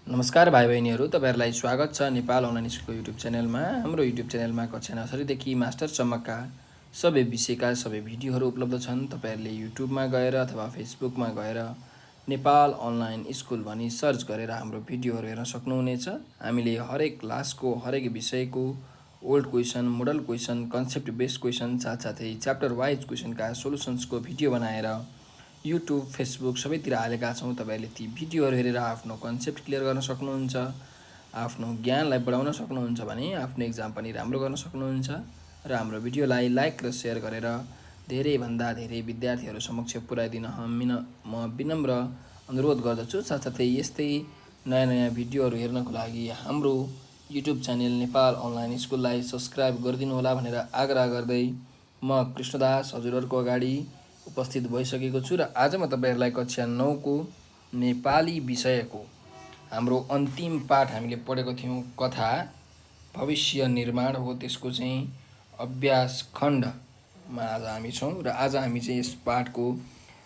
नमस्कार भाइ बहिनीहरू, तपाईहरुलाई स्वागत छ नेपाल अनलाइन स्कुलको युट्युब च्यानलमा। हाम्रो युट्युब च्यानलमा कक्षा नर्सरीदेखि मास्टरसम्मका सबै विषयका सबै भिडियोहरू उपलब्ध छन्। तपाईहरुले युट्युबमा गएर अथवा फेसबुकमा गएर नेपाल अनलाइन स्कुल भनी सर्च गरेर हाम्रो भिडियोहरू हेर्न सक्नुहुनेछ। हामीले हरेक क्लासको हरेक विषयको old question, model question, concept based question साथसाथै च्याप्टर वाइज क्वेसनका सोलुसन्सको भिडियो बनाएर युट्युब, फेसबुक सबैतिर हालेका छौँ। तपाईहरुले ती भिडियोहरू हेरेर आफ्नो कन्सेप्ट क्लियर गर्न सक्नुहुन्छ, आफ्नो ज्ञानलाई बढाउन सक्नुहुन्छ भने आफ्नो एक्जाम पनि राम्रो गर्न सक्नुहुन्छ। र हाम्रो भिडियोलाई लाइक र सेयर गरेर धेरैभन्दा धेरै विद्यार्थीहरू समक्ष पुर्याइदिन म विनम्र अनुरोध गर्दछु। साथसाथै यस्तै नयाँ भिडियोहरू हेर्नको लागि हाम्रो युट्युब च्यानल नेपाल अनलाइन स्कुललाई सब्स्क्राइब गरिदिनु होला भनेर आग्रह गर्दै म कृष्णदास हजुरहरूको अगाडि उपस्थित भइसकेको छु। र आज म तपाईहरुलाई कक्षा 9 को नेपाली विषयको हाम्रो अन्तिम पाठ हामीले पढेको थियौँ, कथा भविष्य निर्माण हो। त्यसको चाहिँ अभ्यास खण्डमा आज हामी छौँ। र आज हामी चाहिँ यस पाठको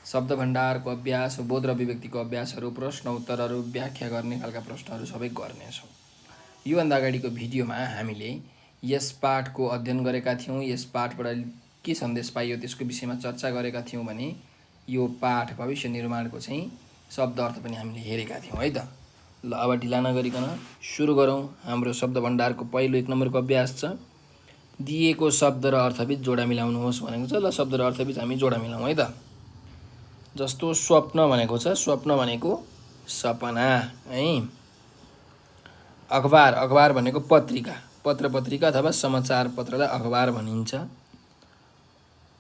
शब्द भण्डारको अभ्यास, बोध र अभिव्यक्तिको अभ्यासहरू, प्रश्न उत्तरहरू, व्याख्या गर्ने खालका प्रश्नहरू सबै गर्नेछौँ। योभन्दा अगाडिको भिडियोमा हामीले यस पाठको अध्ययन गरेका थियौँ। यस पाठबाट के सन्देश पाइयो त्यसको विषयमा चर्चा गरेका थियौँ भने यो पाठ भविष्य निर्माणको चाहिँ शब्द अर्थ पनि हामीले हेरेका थियौँ है त। ल अब ढिला नगरिकन सुरु गरौँ। हाम्रो शब्द भण्डारको पहिलो 1 नम्बरको अभ्यास छ, दिएको शब्द र अर्थबीच जोडा मिलाउनुहोस् भनेको छ। ल शब्द र अर्थबीच हामी जोडा मिलाउँ है त। जस्तो स्वप्न भनेको छ, स्वप्न भनेको सपना है। अखबार, अखबार भनेको पत्रिका, पत्रिका अथवा समाचार पत्रलाई अखबार भनिन्छ।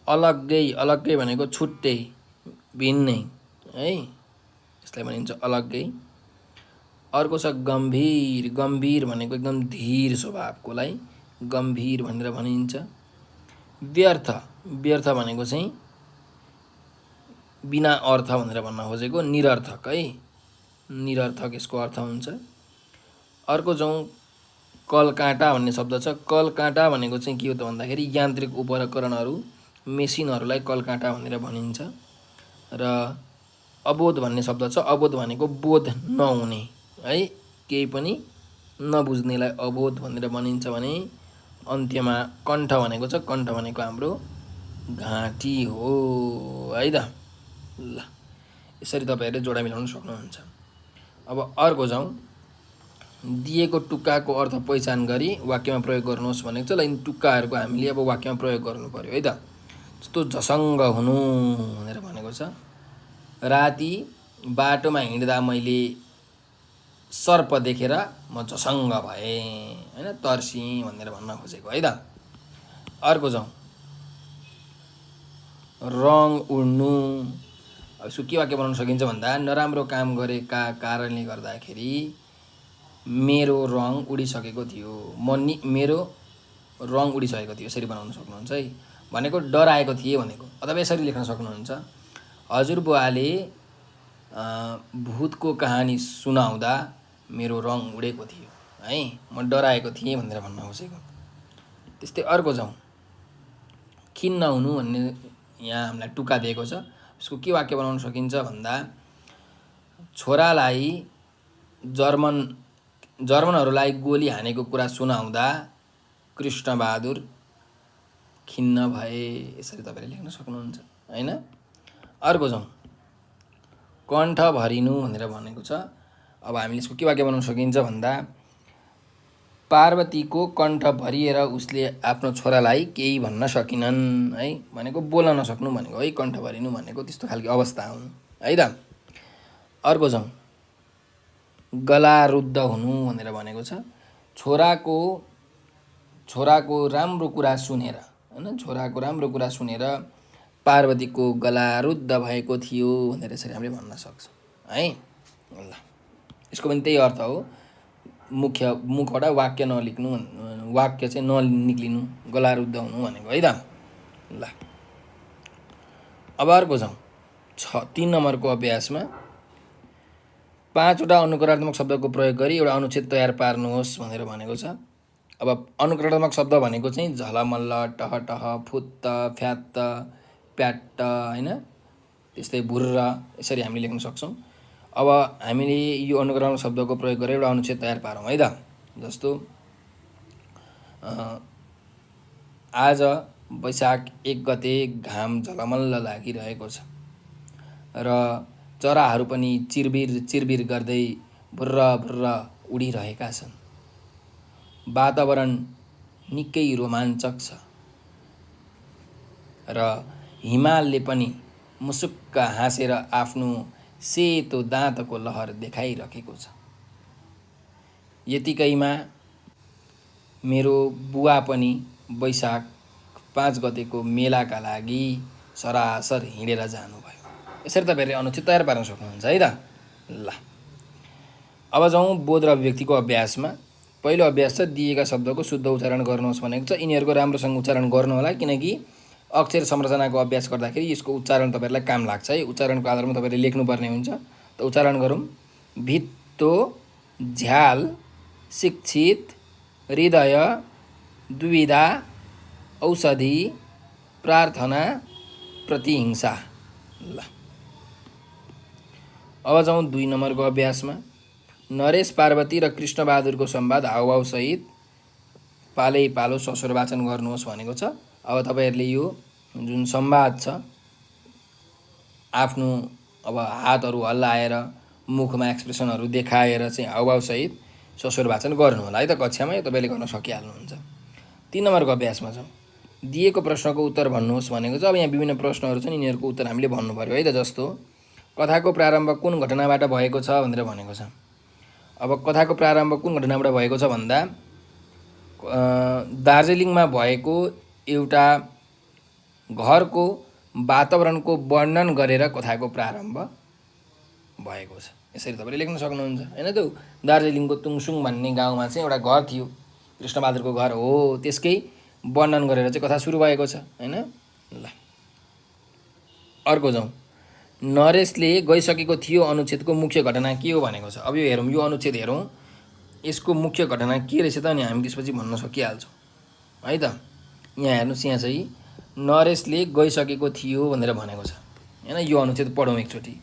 अलग्गै, अलग्गै भनेको छुट्टै, भिन्नै है, यसलाई भनिन्छ अलग्गै। अर्को छ गम्भीर, गम्भीर भनेको एकदम धीर स्वभावकोलाई गम्भीर भनेर भनिन्छ। व्यर्थ, व्यर्थ भनेको चाहिँ बिना अर्थ भनेर भन्न खोजेको, निरर्थक है, निरर्थक यसको अर्थ हुन्छ। अर्को जाउँ कलकाँटा भन्ने शब्द छ। कलकाँटा भनेको चाहिँ के हो त भन्दाखेरि यान्त्रिक उपकरणहरू, मेसिनहरूलाई कलकाँटा भनेर भनिन्छ। र अबोध भन्ने शब्द छ। अबोध भनेको बोध नहुने है, केही पनि नबुझ्नेलाई अबोध भनेर भनिन्छ भने अन्त्यमा कण्ठ भनेको छ। कण्ठ भनेको हाम्रो घाँटी हो है त। ल यसरी तपाईहरुले जोडा मिलाउन सक्नुहुन्छ। अब अर्को जाउँ, दिएको टुक्काको अर्थ पहिचान गरी वाक्यमा प्रयोग गर्नुहोस् भनेको छ। ल यिन टुक्काहरूको हामीले अब वाक्यमा प्रयोग गर्नु पर्यो है त। जस्तो झसङ्ग हुनु भनेर भनेको छ। राति बाटोमा हिँड्दा मैले सर्प देखेर म झसङ्ग भएँ हैन, तर्सिएँ भनेर भन्न खोजेको है त। अर्को जाउँ, रङ उड्नु। अब यसको के वाक्य बनाउन सकिन्छ भन्दा नराम्रो काम गरेका कारणले गर्दाखेरि मेरो रङ उडिसकेको थियो, मेरो रङ उडिसकेको थियो, यसरी बनाउन सक्नुहुन्छ है। भनेको डराएको थिएँ भनेको, अथवा यसरी लेख्न सक्नुहुन्छ, हजुरबुवाले भूतको कहानी सुनाउँदा मेरो रङ उडेको थियो है, म डराएको थिएँ भनेर भन्न खोजेको। त्यस्तै अर्को जाउँ, खिन्न हुनु भन्ने यहाँ हामीलाई टुक्का दिएको छ। यसको के वाक्य बनाउन सकिन्छ भन्दा छोरालाई जर्मनहरूलाई गोली हानेको कुरा सुनाउँदा कृष्णबहादुर खिन्न भए, यसरी तपाईले लेख्न सक्नुहुन्छ हैन। अर्को जाउँ, कण्ठ भरिनु भनेर भनेको छ। अब हामीले यसको के वाक्य बनाउन सकिन्छ भन्दा पार्वतीको कण्ठ भरिएर उसले आफ्नो छोरालाई केही भन्न सकिनन् है, भनेको बोल्न नसक्नु भनेको है, कण्ठ भरिनु भनेको त्यस्तो खालको अवस्था हुनु है त। अर्को जाउँ, गला रुद्ध हुनु भनेर भनेको छ। छोराको राम्रो कुरा सुनेर हैन, छोराको राम्रो कुरा सुनेर पार्वतीको गला रुद्ध भएको थियो भनेर यसरी हामीले भन्न सक्छौँ है। ल यसको पनि त्यही अर्थ हो, मुखबाट वाक्य ननिक्लिनु, वाक्य चाहिँ ननिक्लिनु, गला रुद्ध हुनु भनेको है त। ल अब अर्को जाउँ, 3 नम्बरको अभ्यासमा 5 वटा अनुकरणात्मक शब्दको प्रयोग गरी एउटा अनुच्छेद तयार पार्नुहोस् भनेर भनेको छ। अब अनुकरणात्मक शब्द भनेको चाहिँ झलमल्ल, टहटह, फुत्त, फ्यात्त, प्याट्ट हैन, त्यस्तै भुर्र, यसरी हामीले लेख्न सक्छौँ। अब हामीले यो अनुक्रम शब्दको प्रयोग गरेर एउटा अनुच्छेद तयार पारौँ है त। जस्तो आज वैशाख 1 गते घाम झलमल्ल लागिरहेको छ र चराहरू पनि चिरबिर चिरबिर गर्दै भुर्र भुर्र उडिरहेका छन्। वातावरण निकै रोमाञ्चक छ र हिमालले पनि मुसुक्क हाँसेर आफ्नो सेतो दाँतको लहर देखाइरहेको छ। यतिकैमा मेरो बुवा पनि वैशाख 5 गतेको मेलाका लागि सरासर हिँडेर जानुभयो। यसरी तपाईँहरूले अनुच्छेद तयार पार्न सक्नुहुन्छ है त। ल अब जाउँ बोध र अभिव्यक्तिको अभ्यासमा। पहिलो अभ्यास छ दिएका शब्दको शुद्ध उच्चारण गर्नुहोस् भनेको छ। यिनीहरूको राम्रोसँग उच्चारण गर्नु होला, किनकि अक्षर संरचनाको अभ्यास गर्दाखेरि यसको उच्चारण तपाईँहरूलाई काम लाग्छ है। उच्चारणको आधारमा तपाईँले लेख्नुपर्ने हुन्छ। त उच्चारण गरौँ। भित्तो, झ्याल, शिक्षित, हृदय, दुविधा, औषधि, प्रार्थना, प्रतिहिंसा। ल अब जाउँ 2 नम्बरको अभ्यासमा। नरेश, पार्वती र कृष्णबहादुरको संवाद हाउभाउसहित पालै पालो सस्वर वाचन गर्नुहोस् भनेको छ। अब तपाईँहरूले यो जुन संवाद छ आफ्नो अब हातहरू हल्लाएर मुखमा एक्सप्रेसनहरू देखाएर चाहिँ हाउभाउसहित सस्वर वाचन गर्नु होला है त। कक्षामा यो तपाईँले गर्न सकिहाल्नुहुन्छ। 3 नम्बरको अभ्यासमा छौँ। दिएको प्रश्नको उत्तर भन्नुहोस् भनेको छ। अब यहाँ विभिन्न प्रश्नहरू छन्, यिनीहरूको उत्तर हामीले भन्नु पर्यो है त। जस्तो कथाको प्रारम्भ कुन घटनाबाट भएको छ भनेर भनेको छ। अब कथाको प्रारम्भ कुन घटनाबाट भएको छ भन्दा दार्जिलिङमा भएको एउटा घरको वातावरणको वर्णन गरेर कथाको प्रारम्भ भएको छ। यसरी तपाईँले लेख्न सक्नुहुन्छ हैन त। दार्जिलिङको तुङसुङ भन्ने गाउँमा चाहिँ एउटा घर थियो, कृष्णबहादुरको घर हो, त्यसकै वर्णन गरेर चाहिँ कथा सुरु भएको छ हैन। ल अर्को जाउँ। नरेशले गइसकेको थियो अनुच्छेदको मुख्य घटना के हो भनेको छ। अब यो हेरौँ, यो अनुच्छेद हेरौँ, यसको मुख्य घटना के रहेछ त अनि हामी त्यसपछि भन्न सकिहाल्छौँ है त। यहाँ हेर्नुहोस्, यहाँ चाहिँ नरेशले गइसकेको थियो भनेर भनेको छ हैन। यो अनुच्छेद पढौँ एकचोटि।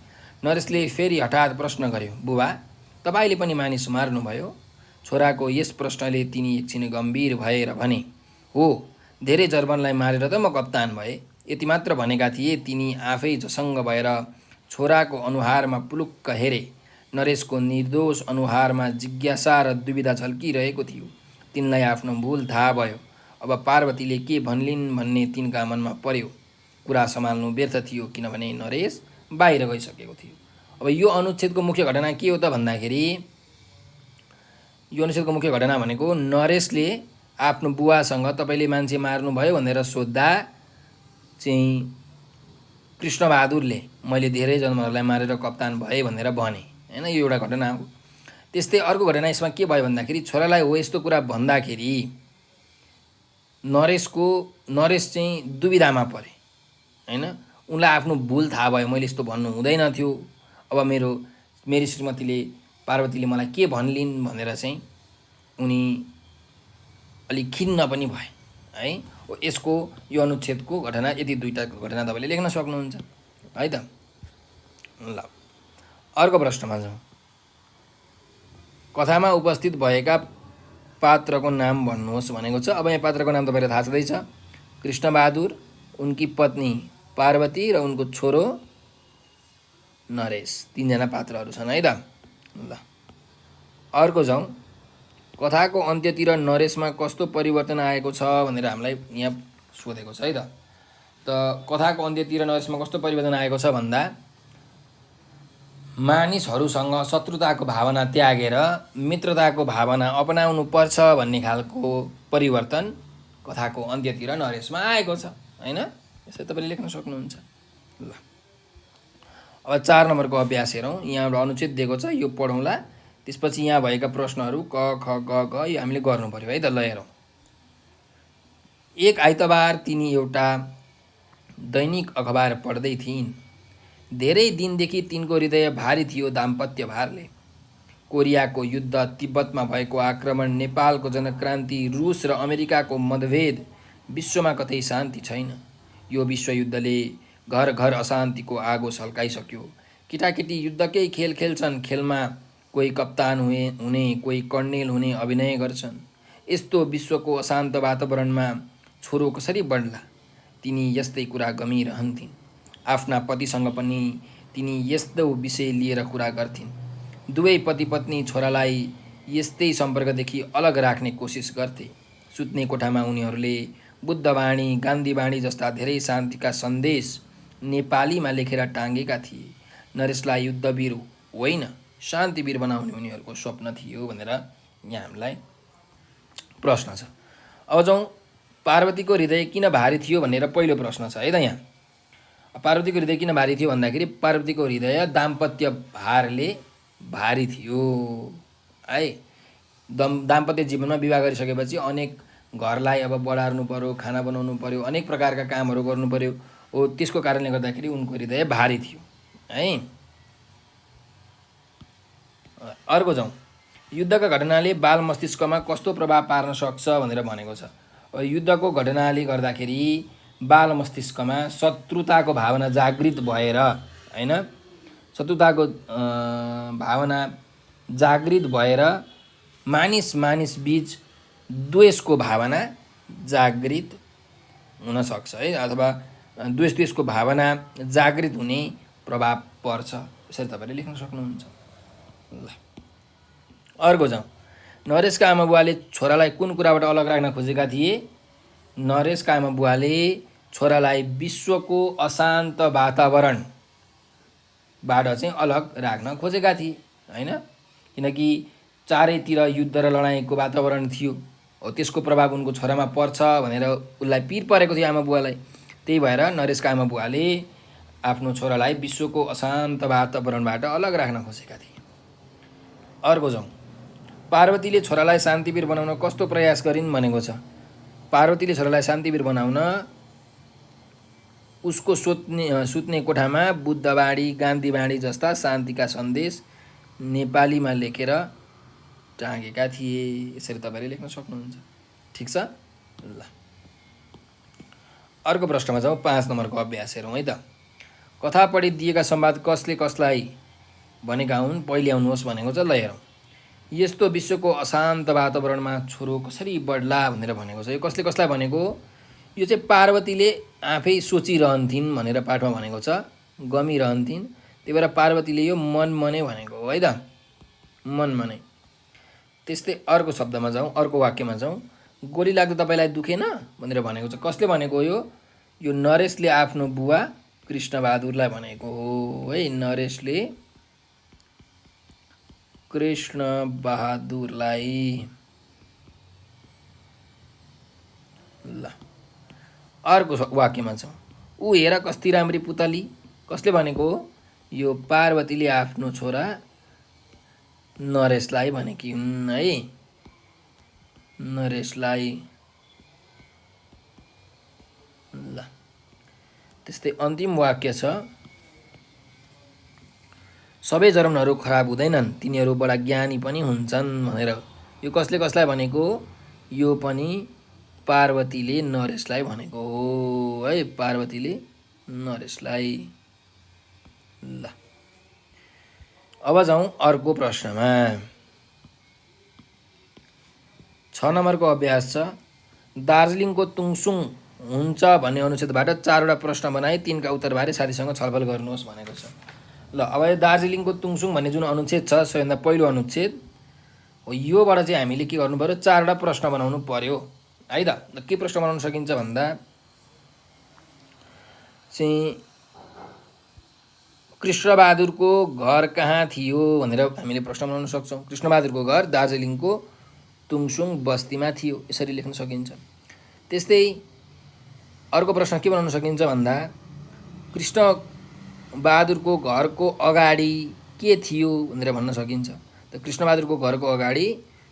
नरेशले फेरि हठात प्रश्न गर्यो, बुबा तपाईँले पनि मानिस मार्नुभयो? छोराको यस प्रश्नले तिनी एकछिन गम्भीर भएर भने, हो, धेरै जर्मनलाई मारेर त म कप्तान भए। यति मात्र भनेका थिए। तिनी आफै झसङ्ग भएर छोराको अनुहारमा पुलुक्क हेरे। नरेशको निर्दोष अनुहारमा जिज्ञासा र दुविधा झल्किरहेको थियो। तिनलाई आफ्नो भुल थाहा भयो। अब पार्वतीले के भन्लिन् भन्ने तिनका मनमा पर्यो। कुरा सम्हाल्नु व्यर्थ थियो, किनभने नरेश बाहिर गइसकेको थियो। अब यो अनुच्छेदको मुख्य घटना के हो त भन्दाखेरि, यो अनुच्छेदको मुख्य घटना भनेको नरेशले आफ्नो बुवासँग तपाईँले मान्छे मार्नुभयो भनेर सोद्धा चाहिँ कृष्णबहादुरले मैले धेरै जन्महरूलाई मारेर कप्तान भए भनेर भने हैन। यो एउटा घटना हो। त्यस्तै अर्को घटना यसमा के भयो भन्दाखेरि, छोरालाई हो यस्तो कुरा भन्दाखेरि नरेश चाहिँ दुविधामा परे हैन। उनलाई आफ्नो भुल थाहा भयो, मैले यस्तो भन्नु हुँदैन थियो। अब मेरी श्रीमतीले पार्वतीले मलाई के भन्लिन् भनेर चाहिँ उनी अलिक खिन्न पनि भए है। यसको यो अनुच्छेदको घटना यति 2टा घटना तपाईँले लेख्न सक्नुहुन्छ है त। ल अर्को प्रश्नमा जाउँ। कथामा उपस्थित भएका पात्रको नाम भन्नुहोस् भनेको छ। अब यहाँ पात्रको नाम तपाईँलाई थाहा छँदैछ, कृष्णबहादुर, उनकी पत्नी पार्वती र उनको छोरो नरेश। 3 जना पात्रहरू छन् है त। ल अर्को जाउँ। कथाको अन्त्यतिर नरेशमा कस्तो परिवर्तन आएको छ भनेर हामीलाई यहाँ सोधेको छ है त। कथाको अन्त्यतिर नरेशमा कस्तो परिवर्तन आएको छ भन्दा, मानिसहरूसँग शत्रुताको भावना त्यागेर मित्रताको भावना अपनाउनु पर्छ भन्ने खालको परिवर्तन कथाको अन्त्यतिर नरेशमा आएको छ हैन। यसरी तपाईँले लेख्न सक्नुहुन्छ। ल अब 4 नम्बरको अभ्यास हेरौँ। यहाँ एउटा अनुच्छेद दिएको छ, यो पढौँला। त्यसपछि यहाँ भएका प्रश्नहरू क ख ग घ यो हामीले गर्नु पर्यो है त। ल हेरौँ। एक आइतबार तिनी एउटा दैनिक अखबार पढ्दै थिइन्। धेरै दिनदेखि तिनको हृदय भारी थियो दाम्पत्य भारले। कोरियाको युद्ध, तिब्बतमा भएको आक्रमण, नेपालको जनक्रान्ति, रुस र अमेरिकाको मतभेद, विश्वमा कतै शान्ति छैन। यो विश्वयुद्धले घर घर अशान्तिको आगो सल्काइसक्यो। केटाकेटी युद्धकै खेल खेल्छन्, खेलमा कोही कप्तान हुने, कोही कर्णेल हुने अभिनय गर्छन्। यस्तो विश्वको अशान्त वातावरणमा छोरो कसरी बढ्ला? तिनी यस्तै कुरा गमिरहन्थिन्। आफ्ना पतिसँग पनि तिनी यस्तो विषय लिएर कुरा गर्थिन्। दुवै पति पत्नी छोरालाई यस्तै सम्पर्कदेखि अलग राख्ने कोसिस गर्थे। सुत्ने कोठामा उनीहरूले बुद्धवाणी, गान्धीवाणी जस्ता धेरै शान्तिका सन्देश नेपालीमा लेखेर टाँगेका थिए। नरेशलाई युद्धवीर होइन, शान्तिवीर बनाउने उनीहरूको स्वप्न थियो भनेर यहाँ हामीलाई प्रश्न छ। अब जाउँ पार्वतीको हृदय किन भारी थियो भनेर पहिलो प्रश्न छ है त। यहाँ पार्वतीको हृदय किन भारी थियो भन्दाखेरि पार्वतीको हृदय दाम्पत्य भारले भारी थियो है। दाम्पत्य जीवनमा विवाह गरिसकेपछि अनेक घरलाई अब बढार्नु पर्यो, खाना बनाउनु पर्यो, अनेक प्रकारका कामहरू गर्नु पर्यो। हो त्यसको कारणले गर्दाखेरि उनको हृदय भारी थियो है। अर्को जाउँ, युद्धका घटनाले बाल मस्तिष्कमा कस्तो प्रभाव पार्न सक्छ भनेर भनेको छ। युद्धको घटनाले गर्दाखेरि बाल मस्तिष्कमा शत्रुताको भावना जागृत भएर होइन, शत्रुताको भावना जागृत भएर मानिस बीच द्वेषको भावना जागृत हुन सक्छ है, अथवा द्वेषको भावना जागृत हुने प्रभाव पर्छ। यसरी तपाईँले लेख्न सक्नुहुन्छ। ल अर्को जाउँ, नरेशका आमा बुवाले छोरालाई कुन कुराबाट अलग राख्न खोजेका थिए? नरेशका आमा बुवाले छोरालाई विश्वको अशान्त वातावरणबाट चाहिँ अलग राख्न खोजेका थिए होइन। किनकि चारैतिर युद्ध र लडाइँको वातावरण थियो। हो त्यसको प्रभाव उनको छोरामा पर्छ भनेर उसलाई पिर परेको थियो आमा बुवालाई। त्यही भएर नरेशका आमा बुवाले आफ्नो छोरालाई विश्वको अशान्त वातावरणबाट अलग राख्न खोजेका थिए। अर्को जाउँ, पार्वतीले छोरालाई शान्तिवीर बनाउन कस्तो प्रयास गरिन् भनेको छ। पार्वतीले छोरालाई शान्तिवीर बनाउन उसको सुत्ने कोठामा बुद्धवाणी, गान्धीवाणी जस्ता शान्तिका सन्देश नेपालीमा लेखेर टाँगेका थिए। यसरी तपाईँले लेख्न सक्नुहुन्छ। ठिक छ। ल अर्को प्रश्नमा जाउँ, 5 नम्बरको अभ्यास हेरौँ है त। कथा पढी दिएका संवाद कसले कसलाई भनेका हुन् पहिले आउनुहोस् भनेको छ। ल हेरौँ, यस्तो विश्वको अशान्त वातावरणमा छोरो कसरी बढ्ला भनेर भनेको छ। यो कसले कसलाई भनेको? यो चाहिँ पार्वतीले आफै सोचिरहन्थिन् भनेर पाठमा भनेको छ, गमिरहन्थिन्। त्यही भएर पार्वतीले यो मनमनै भनेको हो है त, मनमनै। त्यस्तै अर्को शब्दमा जाउँ, अर्को वाक्यमा जाउँ, गोली लाग्दा तपाईँलाई दुखेन भनेर भनेको छ। कसले भनेको? यो नरेशले आफ्नो बुवा कृष्णबहादुरलाई भनेको हो है। नरेशले कृष्णबहादुरलाई। ल अर्को वाक्यमा छौँ, ऊ हेर कस्ती राम्री पुतली। कसले भनेको? यो पार्वतीले आफ्नो छोरा नरेशलाई भनेकी हुन् है, नरेशलाई। ल त्यस्तै अन्तिम वाक्य छ, सबै जर्मनहरू खराब हुँदैनन्, तिनीहरू बडा ज्ञानी पनि हुन्छन् भनेर। यो कसले कसलाई भनेको? यो पनि पार्वतीले नरेशलाई भनेको हो है, पार्वतीले नरेशलाई। ल अब जाउँ अर्को प्रश्नमा। 6 नम्बरको अभ्यास छ, दार्जिलिङको तुङसुङ हुन्छ भन्ने अनुच्छेदबाट 4वटा प्रश्न बनाई तिनका उत्तरबारे साथीसँग छलफल गर्नुहोस् भनेको छ। ल अब यो दार्जिलिङको तुङसुङ भन्ने जुन अनुच्छेद छ, सबैभन्दा पहिलो अनुच्छेद हो, योबाट चाहिँ हामीले के गर्नु पर्यो? 4वटा प्रश्न बनाउनु पर्यो है त। के प्रश्न बनाउन सकिन्छ भन्दा चाहिँ कृष्णबहादुरको घर कहाँ थियो भनेर हामीले प्रश्न बनाउन सक्छौँ। कृष्णबहादुरको घर दार्जिलिङको तुङसुङ बस्तीमा थियो, यसरी लेख्न सकिन्छ। त्यस्तै अर्को प्रश्न के बनाउन सकिन्छ भन्दा कृष्णबहादुरको घरको अगाडि के थियो भनेर भन्न सकिन्छ। त कृष्णबहादुरको घरको अगाडि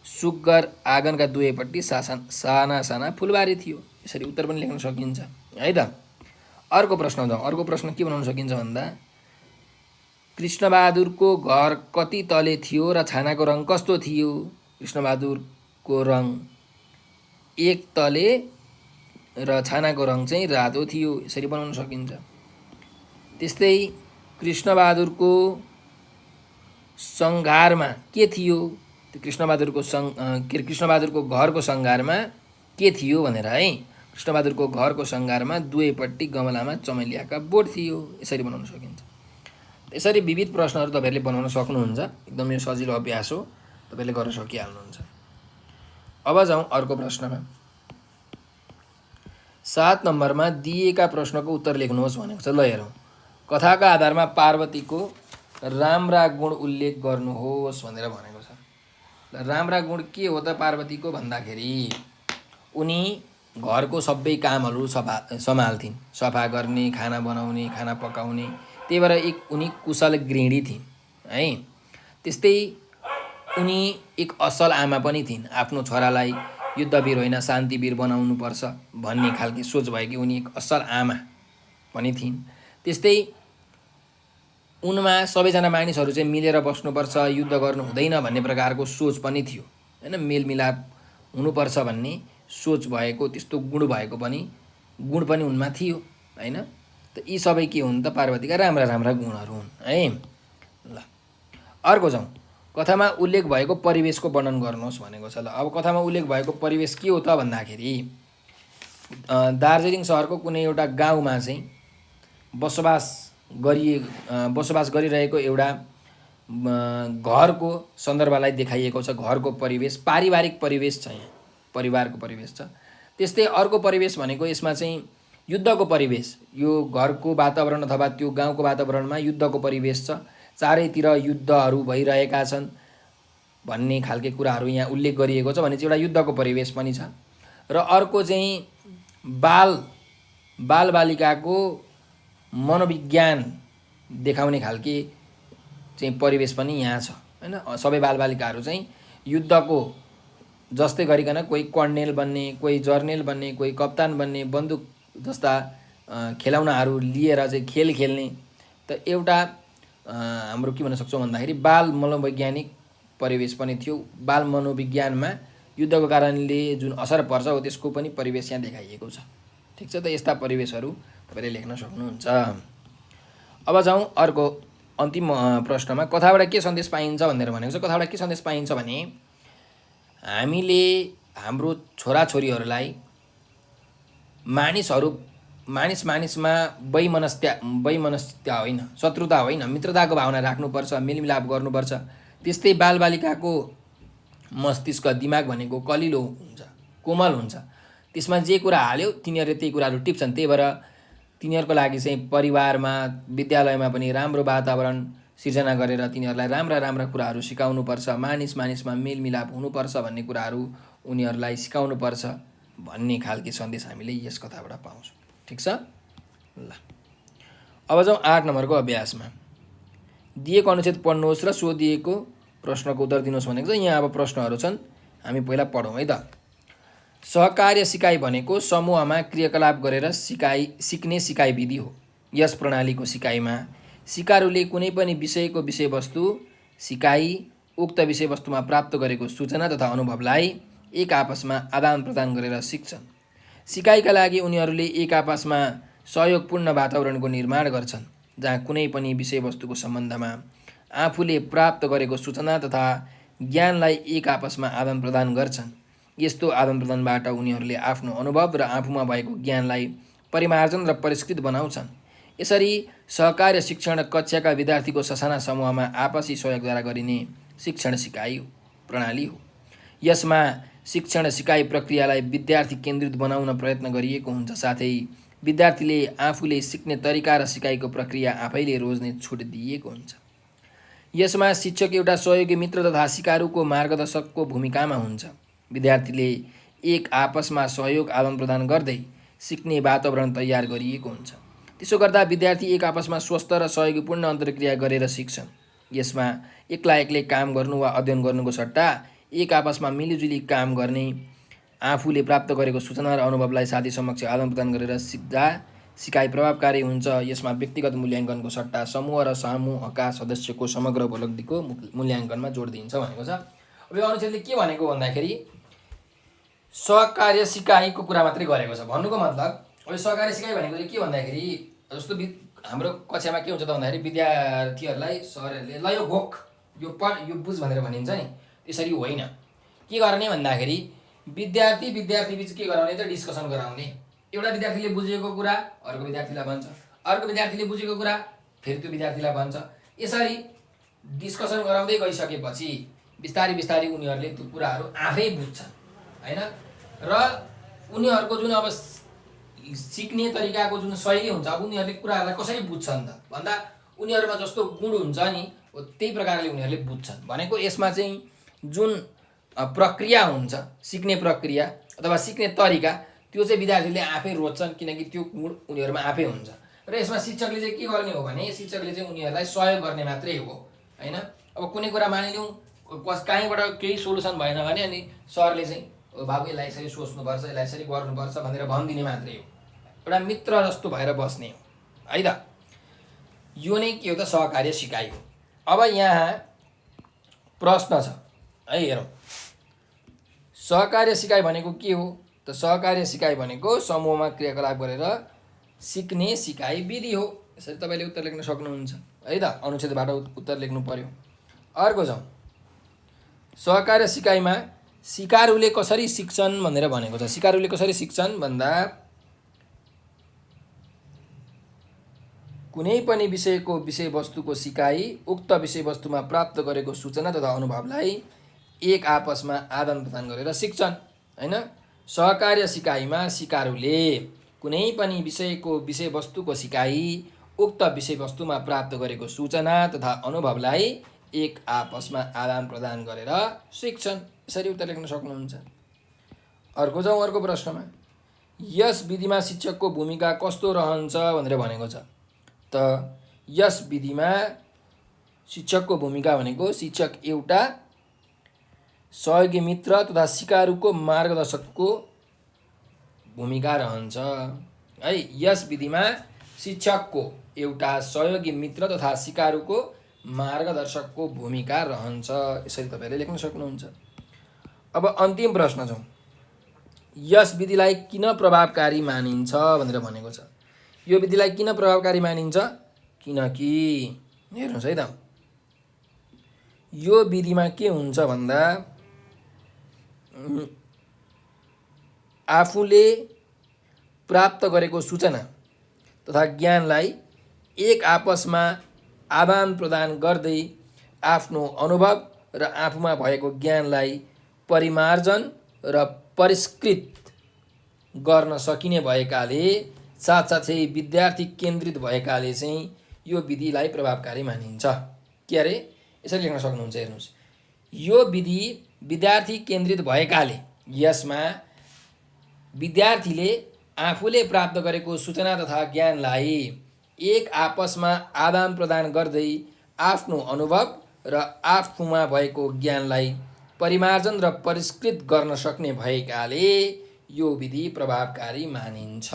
सुग्घर आँगनका दुवैपट्टि साना साना फुलबारी थियो, यसरी उत्तर पनि लेख्न सकिन्छ है त। अर्को प्रश्न जाउँ, अर्को प्रश्न के बनाउन सकिन्छ भन्दा कृष्णबहादुरको घर कति तले थियो र छानाको रङ कस्तो थियो? कृष्णबहादुरको रङ 1 तले र छानाको रङ चाहिँ रातो थियो, यसरी बनाउन सकिन्छ। त्यस्तै कृष्णबहादुरको सङ्घारमा के थियो? त्यो कृष्णबहादुरको घरको सङ्घारमा के थियो भनेर है। कृष्णबहादुरको घरको सङ्घारमा दुवैपट्टि गमलामा चमेलियाका बोट थियो। यसरी बनाउन सकिन्छ। यसरी विविध प्रश्नहरू तपाईँहरूले बनाउन सक्नुहुन्छ। एकदम यो सजिलो अभ्यास हो, तपाईँले गर्न सकिहाल्नुहुन्छ। अब जाउँ अर्को प्रश्नमा। 7 नम्बरमा दिएका प्रश्नको उत्तर लेख्नुहोस् भनेको छ। ल हेरौँ। कथाका आधारमा पार्वतीको राम्रा गुण उल्लेख गर्नुहोस् भनेर भनेको छ। राम्रा गुण के हो त पार्वतीको भन्दाखेरि उनी घरको सबै कामहरू सम्हाल्थिन्। सफा गर्ने, खाना बनाउने, खाना पकाउने। त्यही भएर उनी कुशल गृहिणी थिइन् है। त्यस्तै उनी एक असल आमा पनि थिइन्। आफ्नो छोरालाई युद्धवीर होइन शान्तिवीर बनाउनुपर्छ भन्ने खालको सोच भएकी उनी एक असल आमा पनि थिइन्। त्यस्तै उनमा सबैजना मानिसहरू चाहिँ मिलेर बस्नुपर्छ, युद्ध गर्नु हुँदैन भन्ने प्रकारको सोच पनि थियो हैन। मेलमिलाप हुनुपर्छ भन्ने सोच भएको, त्यस्तो गुण पनि उनमा थियो हैन। त यी सबै के हुन् त पार्वतीका राम्रा राम्रा गुणहरू हुन् है। ल अर्को जाउँ। कथामा उल्लेख भएको परिवेशको वर्णन गर्नुहोस् भनेको छ। ल अब कथामा उल्लेख भएको परिवेश के हो त भन्दाखेरि दार्जिलिङ सहरको कुनै एउटा गाउँमा चाहिँ बसोबास गरिरहेको एउटा घरको सन्दर्भलाई देखाइएको छ। घरको परिवेश, पारिवारिक परिवेश छ, यहाँ परिवारको परिवेश छ। त्यस्तै अर्को परिवेश भनेको यसमा चाहिँ युद्धको परिवेश। यो घरको वातावरण अथवा त्यो गाउँको वातावरणमा युद्धको परिवेश छ। चारैतिर युद्धहरू भइरहेका छन् भन्ने खालके कुराहरू यहाँ उल्लेख गरिएको छ भने चाहिँ एउटा युद्धको परिवेश पनि छ। र अर्को चाहिँ बालबालिकाको मनोविज्ञान देखाउने खालके चाहिँ परिवेश पनि यहाँ छ हैन। सबै बालबालिकाहरू चाहिँ युद्धको जस्तै गरिकन कोही कर्नेल बन्ने, कोही जर्नेल बन्ने, कोही कप्तान बन्ने, बन्दुक जस्ता खेलौनाहरू लिएर चाहिँ खेल खेल्ने। त एउटा हाम्रो के भन्न सक्छौँ भन्दाखेरि बाल मनोवैज्ञानिक परिवेश पनि थियो। बाल मनोविज्ञानमा युद्धको कारणले जुन असर पर्छ हो त्यसको पनि परिवेश यहाँ देखाइएको छ। ठिक छ त। यस्ता परिवेशहरू तपाईँले लेख्न सक्नुहुन्छ। अब जाउँ अर्को अन्तिम प्रश्नमा। कथाबाट के सन्देश पाइन्छ भनेर भनेको छ। कथाबाट के सन्देश पाइन्छ भने हामीले हाम्रो छोराछोरीहरूलाई मानिसमा वैमनस्यता होइन, शत्रुता होइन, मित्रताको भावना राख्नुपर्छ, मेलमिलाप गर्नुपर्छ। त्यस्तै बालबालिकाको मस्तिष्क, दिमाग भनेको कलिलो हुन्छ, कोमल हुन्छ। त्यसमा जे कुरा हाल्यो तिनीहरूले त्यही कुराहरू टिप्छन्। त्यही भएर तिनीहरूको लागि चाहिँ परिवारमा, विद्यालयमा पनि राम्रो वातावरण सिर्जना गरेर तिनीहरूलाई राम्रा राम्रा कुराहरू सिकाउनुपर्छ। मानिसमा मेलमिलाप हुनुपर्छ भन्ने कुराहरू उनीहरूलाई सिकाउनुपर्छ भन्ने खालके सन्देश हामीले यस कथाबाट पाउँछौँ। ठिक छ। ल अब जाउँ 8 नम्बरको अभ्यासमा। दिएको अनुच्छेद पढ्नुहोस् र सोधिएको प्रश्नको उत्तर दिनुहोस् भनेको छ। यहाँ अब प्रश्नहरू छन्, हामी पहिला पढौँ है त। सहकार्य सिकाइ भनेको समूहमा क्रियाकलाप गरेर सिक्ने सिकाइ विधि हो। यस प्रणालीको सिकाइमा सिकारुले कुनै पनि विषयको विषयवस्तु सिकाइ उक्त विषयवस्तुमा प्राप्त गरेको सूचना तथा अनुभवलाई एक आपसमा आदान प्रदान गरेर सिक्छन्। सिकाइका लागि उनीहरूले एक आपसमा सहयोगपूर्ण वातावरणको निर्माण गर्छन् जहाँ कुनै पनि विषयवस्तुको सम्बन्धमा आफूले प्राप्त गरेको सूचना तथा ज्ञानलाई एक आपसमा आदान प्रदान गर्छन्। यस्तो आदान प्रदानबाट उनीहरूले आफ्नो अनुभव र आफूमा भएको ज्ञानलाई परिमार्जन र परिष्कृत बनाउँछन्। यसरी सहकार्य शिक्षण कक्षाका विद्यार्थीको ससाना समूहमा आपसी सहयोगद्वारा गरिने शिक्षण सिकाइ प्रणाली हो। यसमा शिक्षण सिकाइ प्रक्रियालाई विद्यार्थी केन्द्रित बनाउन प्रयत्न गरिएको हुन्छ। साथै विद्यार्थीले आफूले सिक्ने तरिका र सिकाइको प्रक्रिया आफैले रोज्ने छुट दिएको हुन्छ। यसमा शिक्षक एउटा सहयोगी मित्र तथा सिकारुको मार्गदर्शकको भूमिकामा हुन्छ। विद्यार्थीले एक आपसमा सहयोग आदान प्रदान गर्दै सिक्ने वातावरण तयार गरिएको हुन्छ। त्यसो गर्दा विद्यार्थी एक आपसमा स्वस्थ र सहयोगपूर्ण अन्तर्क्रिया गरेर सिक्छन्। यसमा एक्लै काम गर्नु वा अध्ययन गर्नुको सट्टा एक आपसमा मिलिजुली काम गर्ने, आफूले प्राप्त गरेको सूचना र अनुभवलाई साथी समक्ष आदान प्रदान गरेर सिक्दा सिकाइ प्रभावकारी हुन्छ। यसमा व्यक्तिगत मूल्याङ्कनको सट्टा समूह र समूहका सदस्यको समग्र उपलब्धिको मूल्याङ्कनमा जोड दिइन्छ भनेको छ। अब यो अनुच्छेदले के भनेको भन्दाखेरि सहकार्य सिकाइको कुरा मात्रै गरेको छ। भन्नुको मतलब अब सहकार्य सिकाइ भनेको के भन्दाखेरि जस्तो हाम्रो कक्षामा के हुन्छ त भन्दाखेरि विद्यार्थीहरूलाई सरहरूले ल यो बुझ भनेर भनिन्छ नि, त्यसरी होइन। के गर्ने भन्दाखेरि विद्यार्थी बिच के गराउने त डिस्कसन गराउने। एउटा विद्यार्थीले बुझेको कुरा अर्को विद्यार्थीलाई भन्छ, अर्को विद्यार्थीले बुझेको कुरा फेरि त्यो विद्यार्थीलाई भन्छ। यसरी डिस्कसन गराउँदै गइसकेपछि बिस्तारै उनीहरूले त्यो कुराहरू आफै बुझ्छन् हैन। र उनीहरूको जुन अब सिक्ने तरिकाको जुन शैली हुन्छ, अब उनीहरूले कुराहरूलाई कसरी बुझ्छन् त भन्दा उनीहरूमा जस्तो गुण हुन्छ नि त्यही प्रकारले उनीहरूले बुझ्छन्। भनेको यसमा चाहिँ जुन प्रक्रिया हुन्छ, सिक्ने प्रक्रिया अथवा सिक्ने तरिका, त्यो चाहिँ विद्यार्थीले आफै रोज्छन् किनकि त्यो गुण उनीहरूमा आफै हुन्छ। र यसमा शिक्षकले चाहिँ के गर्ने हो भने शिक्षकले चाहिँ उनीहरूलाई सहयोग गर्ने मात्रै हो हैन। अब कुनै कुरा मानिलिउँ कहीँबाट केही सोलुसन भएन भने अनि सरले चाहिँ बाबु यसलाई यसरी सोच्नुपर्छ, यसलाई यसरी गर्नुपर्छ भनेर भनिदिने मात्रै हो, एउटा मित्र जस्तो भएर बस्ने हो है त। यो नै के हो त सहकार्य सिकाइ हो। अब यहाँ प्रश्न छ है, हेरौँ। सहकार्य सिकाइ भनेको के हो त? सहकार्य सिकाइ भनेको समूहमा क्रियाकलाप गरेर सिक्ने सिकाइ विधि हो। यसरी तपाईँले उत्तर लेख्न सक्नुहुन्छ है त, अनुच्छेदबाट उत्तर लेख्नु पर्यो। अर्को छ, सहकार्य सिकाइमा सिकारुले कसरी सिक्छन् भनेर भनेको छ। सिकारुले कसरी सिक्छन् भन्दा कुनै पनि विषयको विषयवस्तुको सिकाइ उक्त विषयवस्तुमा प्राप्त गरेको सूचना तथा अनुभवलाई एक आपसमा आदान प्रदान गरेर सिक्छन् हैन। सहकार्य सिकाइमा सिकारुले कुनै पनि विषयको विषयवस्तुको सिकाइ उक्त विषयवस्तुमा प्राप्त गरेको सूचना तथा अनुभवलाई एक आपसमा आदान प्रदान गरेर सिक्छन्। यसरी उत्तर लेख्न सक्नुहुन्छ। अर्को जाउँ अर्को प्रश्नमा। यस विधिमा शिक्षकको भूमिका कस्तो रहन्छ भनेर भनेको छ। त यस विधिमा शिक्षकको भूमिका भनेको शिक्षक एउटा सहयोगी मित्र तथा सिकारुको मार्गदर्शकको भूमिका रहन्छ है। यस विधिमा शिक्षकको एउटा सहयोगी मित्र तथा सिकारुको मार्गदर्शकको भूमिका रहन्छ। यसरी तपाईँले लेख्न सक्नुहुन्छ। अब अन्तिम प्रश्न छौँ। यस विधिलाई किन प्रभावकारी मानिन्छ भनेर भनेको छ। यो विधिलाई किन प्रभावकारी मानिन्छ? किनकि हेर्नुहोस् है त, यो विधिमा के हुन्छ भन्दा आफूले प्राप्त गरेको सूचना तथा ज्ञानलाई एक आपसमा आदान प्रदान गर्दै आफ्नो अनुभव र आफूमा भएको ज्ञानलाई परिमार्जन र परिष्कृत गर्न सकिने भएकाले साथसाथै विद्यार्थी केन्द्रित भएकाले चाहिँ यो विधिलाई प्रभावकारी मानिन्छ। के अरे यसरी लेख्न सक्नुहुन्छ। हेर्नुहोस्, यो विधि विद्यार्थी केन्द्रित भएकाले यसमा विद्यार्थीले आफूले प्राप्त गरेको सूचना तथा ज्ञानलाई एक आपसमा आदान प्रदान गर्दै आफ्नो अनुभव र आफूमा भएको ज्ञानलाई परिमार्जन र परिष्कृत गर्न सक्ने भएकाले यो विधि प्रभावकारी मानिन्छ।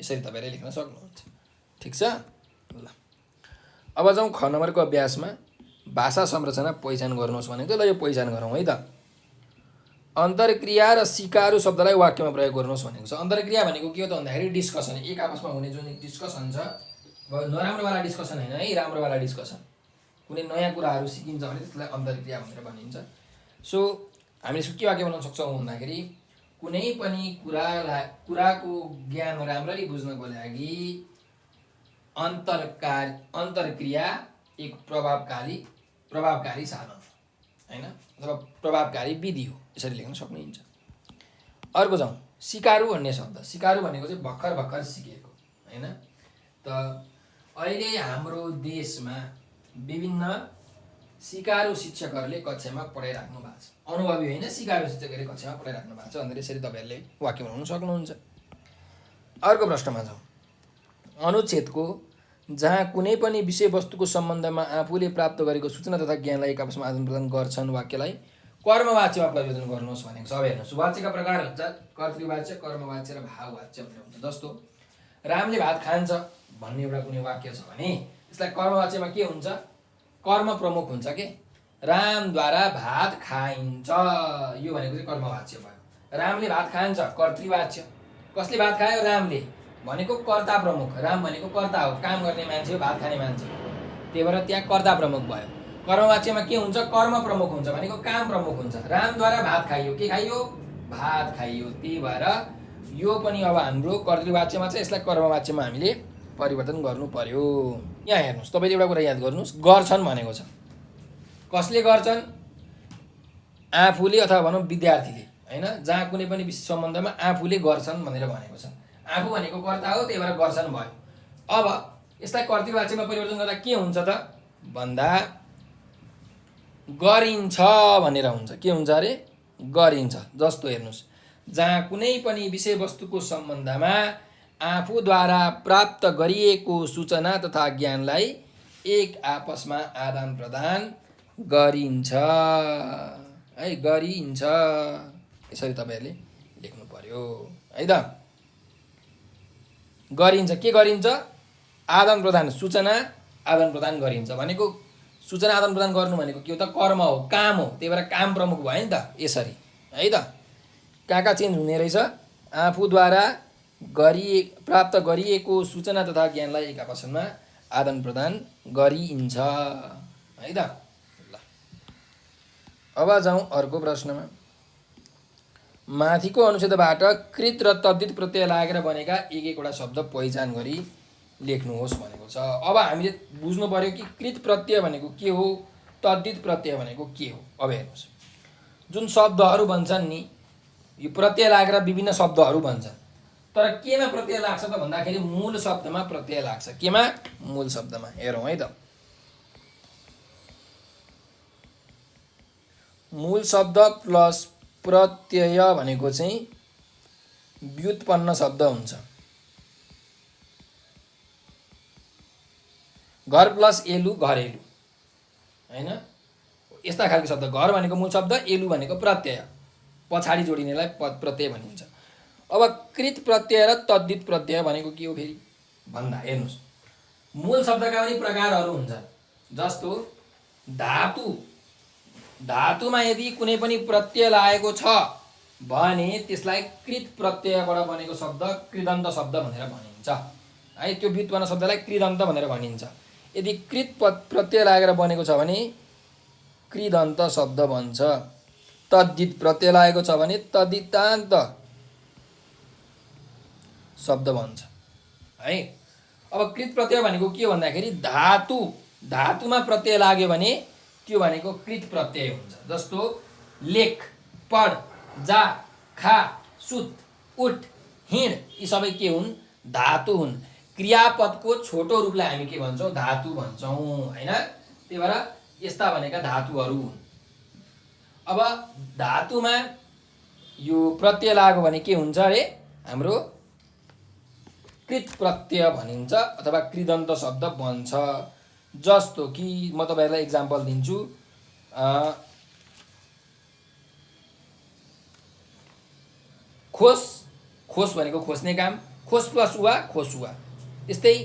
यसरी तपाईँले लेख्न सक्नुहुन्छ। ठिक छ ल। अब जाउँ ख नम्बरको अभ्यासमा। भाषा संरचना पहिचान गर्नुहोस् भनेको ल, यो पहिचान गरौँ है त। अन्तर्क्रिया र सिकारू शब्दलाई वाक्यमा प्रयोग गर्नुहोस् भनेको छ। अन्तर्क्रिया भनेको के हो त भन्दाखेरि डिस्कसन, एक आपसमा हुने जुन डिस्कसन छ, नराम्रोवाला डिस्कसन होइन है, राम्रोवाला डिस्कसन। कुनै नयाँ कुराहरू सिकिन्छ भने त्यसलाई अन्तर्क्रिया भनेर भनिन्छ। सो हामीले के वाक्य बनाउन सक्छौँ भन्दाखेरि कुनै पनि कुराको ज्ञान राम्ररी बुझ्नको लागि अन्तर्क्रिया एक प्रभावकारी साधन हैन, अथवा प्रभावकारी विधि हो। यसरी लेख्न सक्नुहुन्छ। अर्को जाउँ, सिकारू भन्ने शब्द। सिकारू भनेको चाहिँ भर्खर सिकेको हैन। त अहिले हाम्रो देशमा विभिन्न सिकारू शिक्षकहरूले कक्षामा पढाइराख्नु भएको छ। अनुभवी होइन, सिकारू शिक्षकहरूले कक्षामा पढाइराख्नु भएको छ भनेर यसरी तपाईँहरूले वाक्य बनाउन सक्नुहुन्छ। अर्को प्रश्नमा जाउँ। अनुच्छेदको जहाँ कुनै पनि विषयवस्तुको सम्बन्धमा आफूले प्राप्त गरेको सूचना तथा ज्ञानलाई एक आपसमा आदान प्रदान गर्छन् वाक्यलाई कर्मवाच्यमा परिवर्तन गर्नुहोस् भनेको छ। अब हेर्नुहोस्, वाच्यका प्रकार हुन्छ कर्तृवाच्य, कर्मवाच्य र भाववाच्य भनेर हुन्छ। जस्तो रामले भात खान्छ भन्ने एउटा कुनै वाक्य छ भने त्यसलाई कर्मवाच्यमा के हुन्छ? कर्म प्रमुख हुन्छ के, रामद्वारा भात खाइन्छ, यो भनेको चाहिँ कर्मवाच्य भयो। रामले भात खान्छ कर्तृवाच्य, कसले भात खायो? रामले। भनेको कर्ता प्रमुख, राम भनेको कर्ता हो, काम गर्ने मान्छे हो, भात खाने मान्छे, त्यही भएर त्यहाँ कर्ता प्रमुख भयो। कर्मवाच्यमा के हुन्छ? कर्म प्रमुख हुन्छ भनेको काम प्रमुख हुन्छ। रामद्वारा भात खाइयो, के खाइयो? भात खाइयो। त्यही भएर यो पनि अब हाम्रो कर्तृवाच्यमा छ, यसलाई कर्मवाच्यमा हामीले परिवर्तन गर्नु पर्यो। यहाँ हेर्नुहोस्, तपाईँले एउटा कुरा याद गर्नुहोस्, गर्छन् भनेको छ। कसले गर्छन्? आफूले अथवा भनौँ विद्यार्थीले, होइन, जहाँ कुनै पनि विशेष सम्बन्धमा आफूले गर्छन् भनेर भनेको छ। आफू भनेको कर्ता हो, त्यही भएर गर्छन् भयो। अब यसलाई कर्तृवाच्यमा परिवर्तन गर्दा के हुन्छ त भन्दा गरिन्छ भनेर हुन्छ। के हुन्छ अरे? गरिन्छ। जस्तो हेर्नुहोस्, जहाँ कुनै पनि विषयवस्तुको सम्बन्धमा आफूद्वारा प्राप्त गरिएको सूचना तथा ज्ञानलाई एक आपसमा आदान प्रदान गरिन्छ है, गरिन्छ। यसरी तपाईँहरूले लेख्नु पर्यो है त। गरिन्छ, के गरिन्छ? आदान प्रदान, सूचना आदान प्रदान गरिन्छ भनेको, सूचना आदान प्रदान गर्नु भनेको के हो त? कर्म हो, काम हो, त्यही भएर काम प्रमुख भयो नि त। यसरी है त। कहाँ चेन्ज हुने रहेछ? आफूद्वारा प्राप्त गरिएको सूचना तथा ज्ञानलाई एक आपसमा आदान प्रदान गरिन्छ है त। ल अब जाउँ अर्को प्रश्नमा। माथिको अनुच्छेदबाट कृत र तद्धित प्रत्यय लागेर बनेका एक एकवटा शब्द पहिचान गरी लेख्नुहोस् भनेको छ। अब हामीले बुझ्नु पर्यो कि कृत प्रत्यय भनेको के हो, तद्धित प्रत्यय भनेको के हो। अब हेर्नुहोस्, जुन शब्दहरू बन्छन् नि, यो प्रत्यय लागेर विभिन्न शब्दहरू बन्छन्, तर केमा प्रत्यय लाग्छ त भन्दाखेरि मूल शब्दमा प्रत्यय लाग्छ। केमा? मूल शब्दमा। हेरौँ है त। मूल शब्द प्लस प्रत्यय भनेको चाहिँ व्युत्पन्न शब्द हुन्छ। घर प्लस एलु, घरेलु, होइन, यस्ता खालको शब्द। घर भनेको मूल शब्द, एलु भनेको प्रत्यय, पछाडि जोडिनेलाई प्रत्यय भनिन्छ। अब कृत प्रत्यय र तद्धित प्रत्यय भनेको के हो फेरि भन्दा हेर्नुहोस्, मूल शब्दका पनि प्रकारहरू हुन्छन्। जस्तो धातु, धातुमा यदि कुनै पनि प्रत्यय लागेको छ भने त्यसलाई कृत प्रत्ययबाट बनेको शब्द कृदन्त शब्द भनेर भनिन्छ है। त्यो व्युत्पन्न शब्दलाई कृदन्त भनेर भनिन्छ। यदि कृत प्रत्यय लागेर बनेको छ भने कृदन्त शब्द बन्छ। तद्धित प्रत्यय लागेको छ भने तद्धितान्त शब्द बन्छ है। अब कृत प्रत्यय भनेको के हो भन्दाखेरि धातु, धातुमा प्रत्यय लाग्यो भने त्यो भनेको कृत प्रत्यय हुन्छ। जस्तो लेख, पढ, जा, खा, सुत, उठ, हिँड, यी सबै के हुन्? धातु हुन्। क्रियापदको छोटो रूपलाई हामी के भन्छौँ? धातु भन्छौँ होइन। त्यही भएर यस्ता भनेका धातुहरू हुन्। अब धातुमा यो प्रत्यय लाग्यो भने के हुन्छ अरे? हाम्रो कृत प्रत्यय भनिन्छ अथवा कृदन्त शब्द बन्छ। जस्तो कि म तपाईँहरूलाई इक्जाम्पल दिन्छु। खोस, खोस भनेको खोज्ने काम, खोस प्लस उवा, खोसुवा। त्यस्तै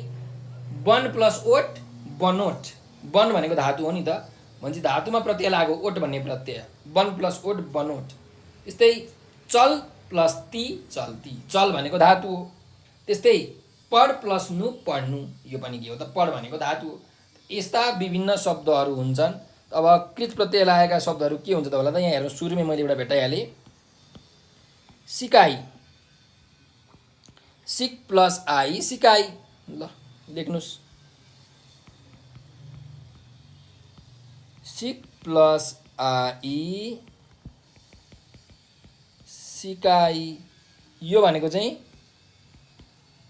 वन प्लस ओट, बनोट। वन भनेको धातु हो नि त, भन्छ धातुमा प्रत्यय लाग्यो ओट भन्ने प्रत्यय, वन प्लस ओट, बनोट। त्यस्तै चल प्लस ती, चल्ती। चल भनेको धातु हो। त्यस्तै पढ प्लस नु, पढ्नु। यो पनि के हो त? पढ भनेको धातु हो। यस्ता विभिन्न शब्दहरू हुन्छन्। अब कृत प्रत्यय लागेका शब्दहरू के हुन्छ त होला त? यहाँ हेर्नु, सुरुमै मैले एउटा भेटाइहालेँ, सिकाइ, सिक प्लस आई, सिकाइ। ल लेख्नुहोस्, सिक प्लस आई, सिकाइ। यो भनेको चाहिँ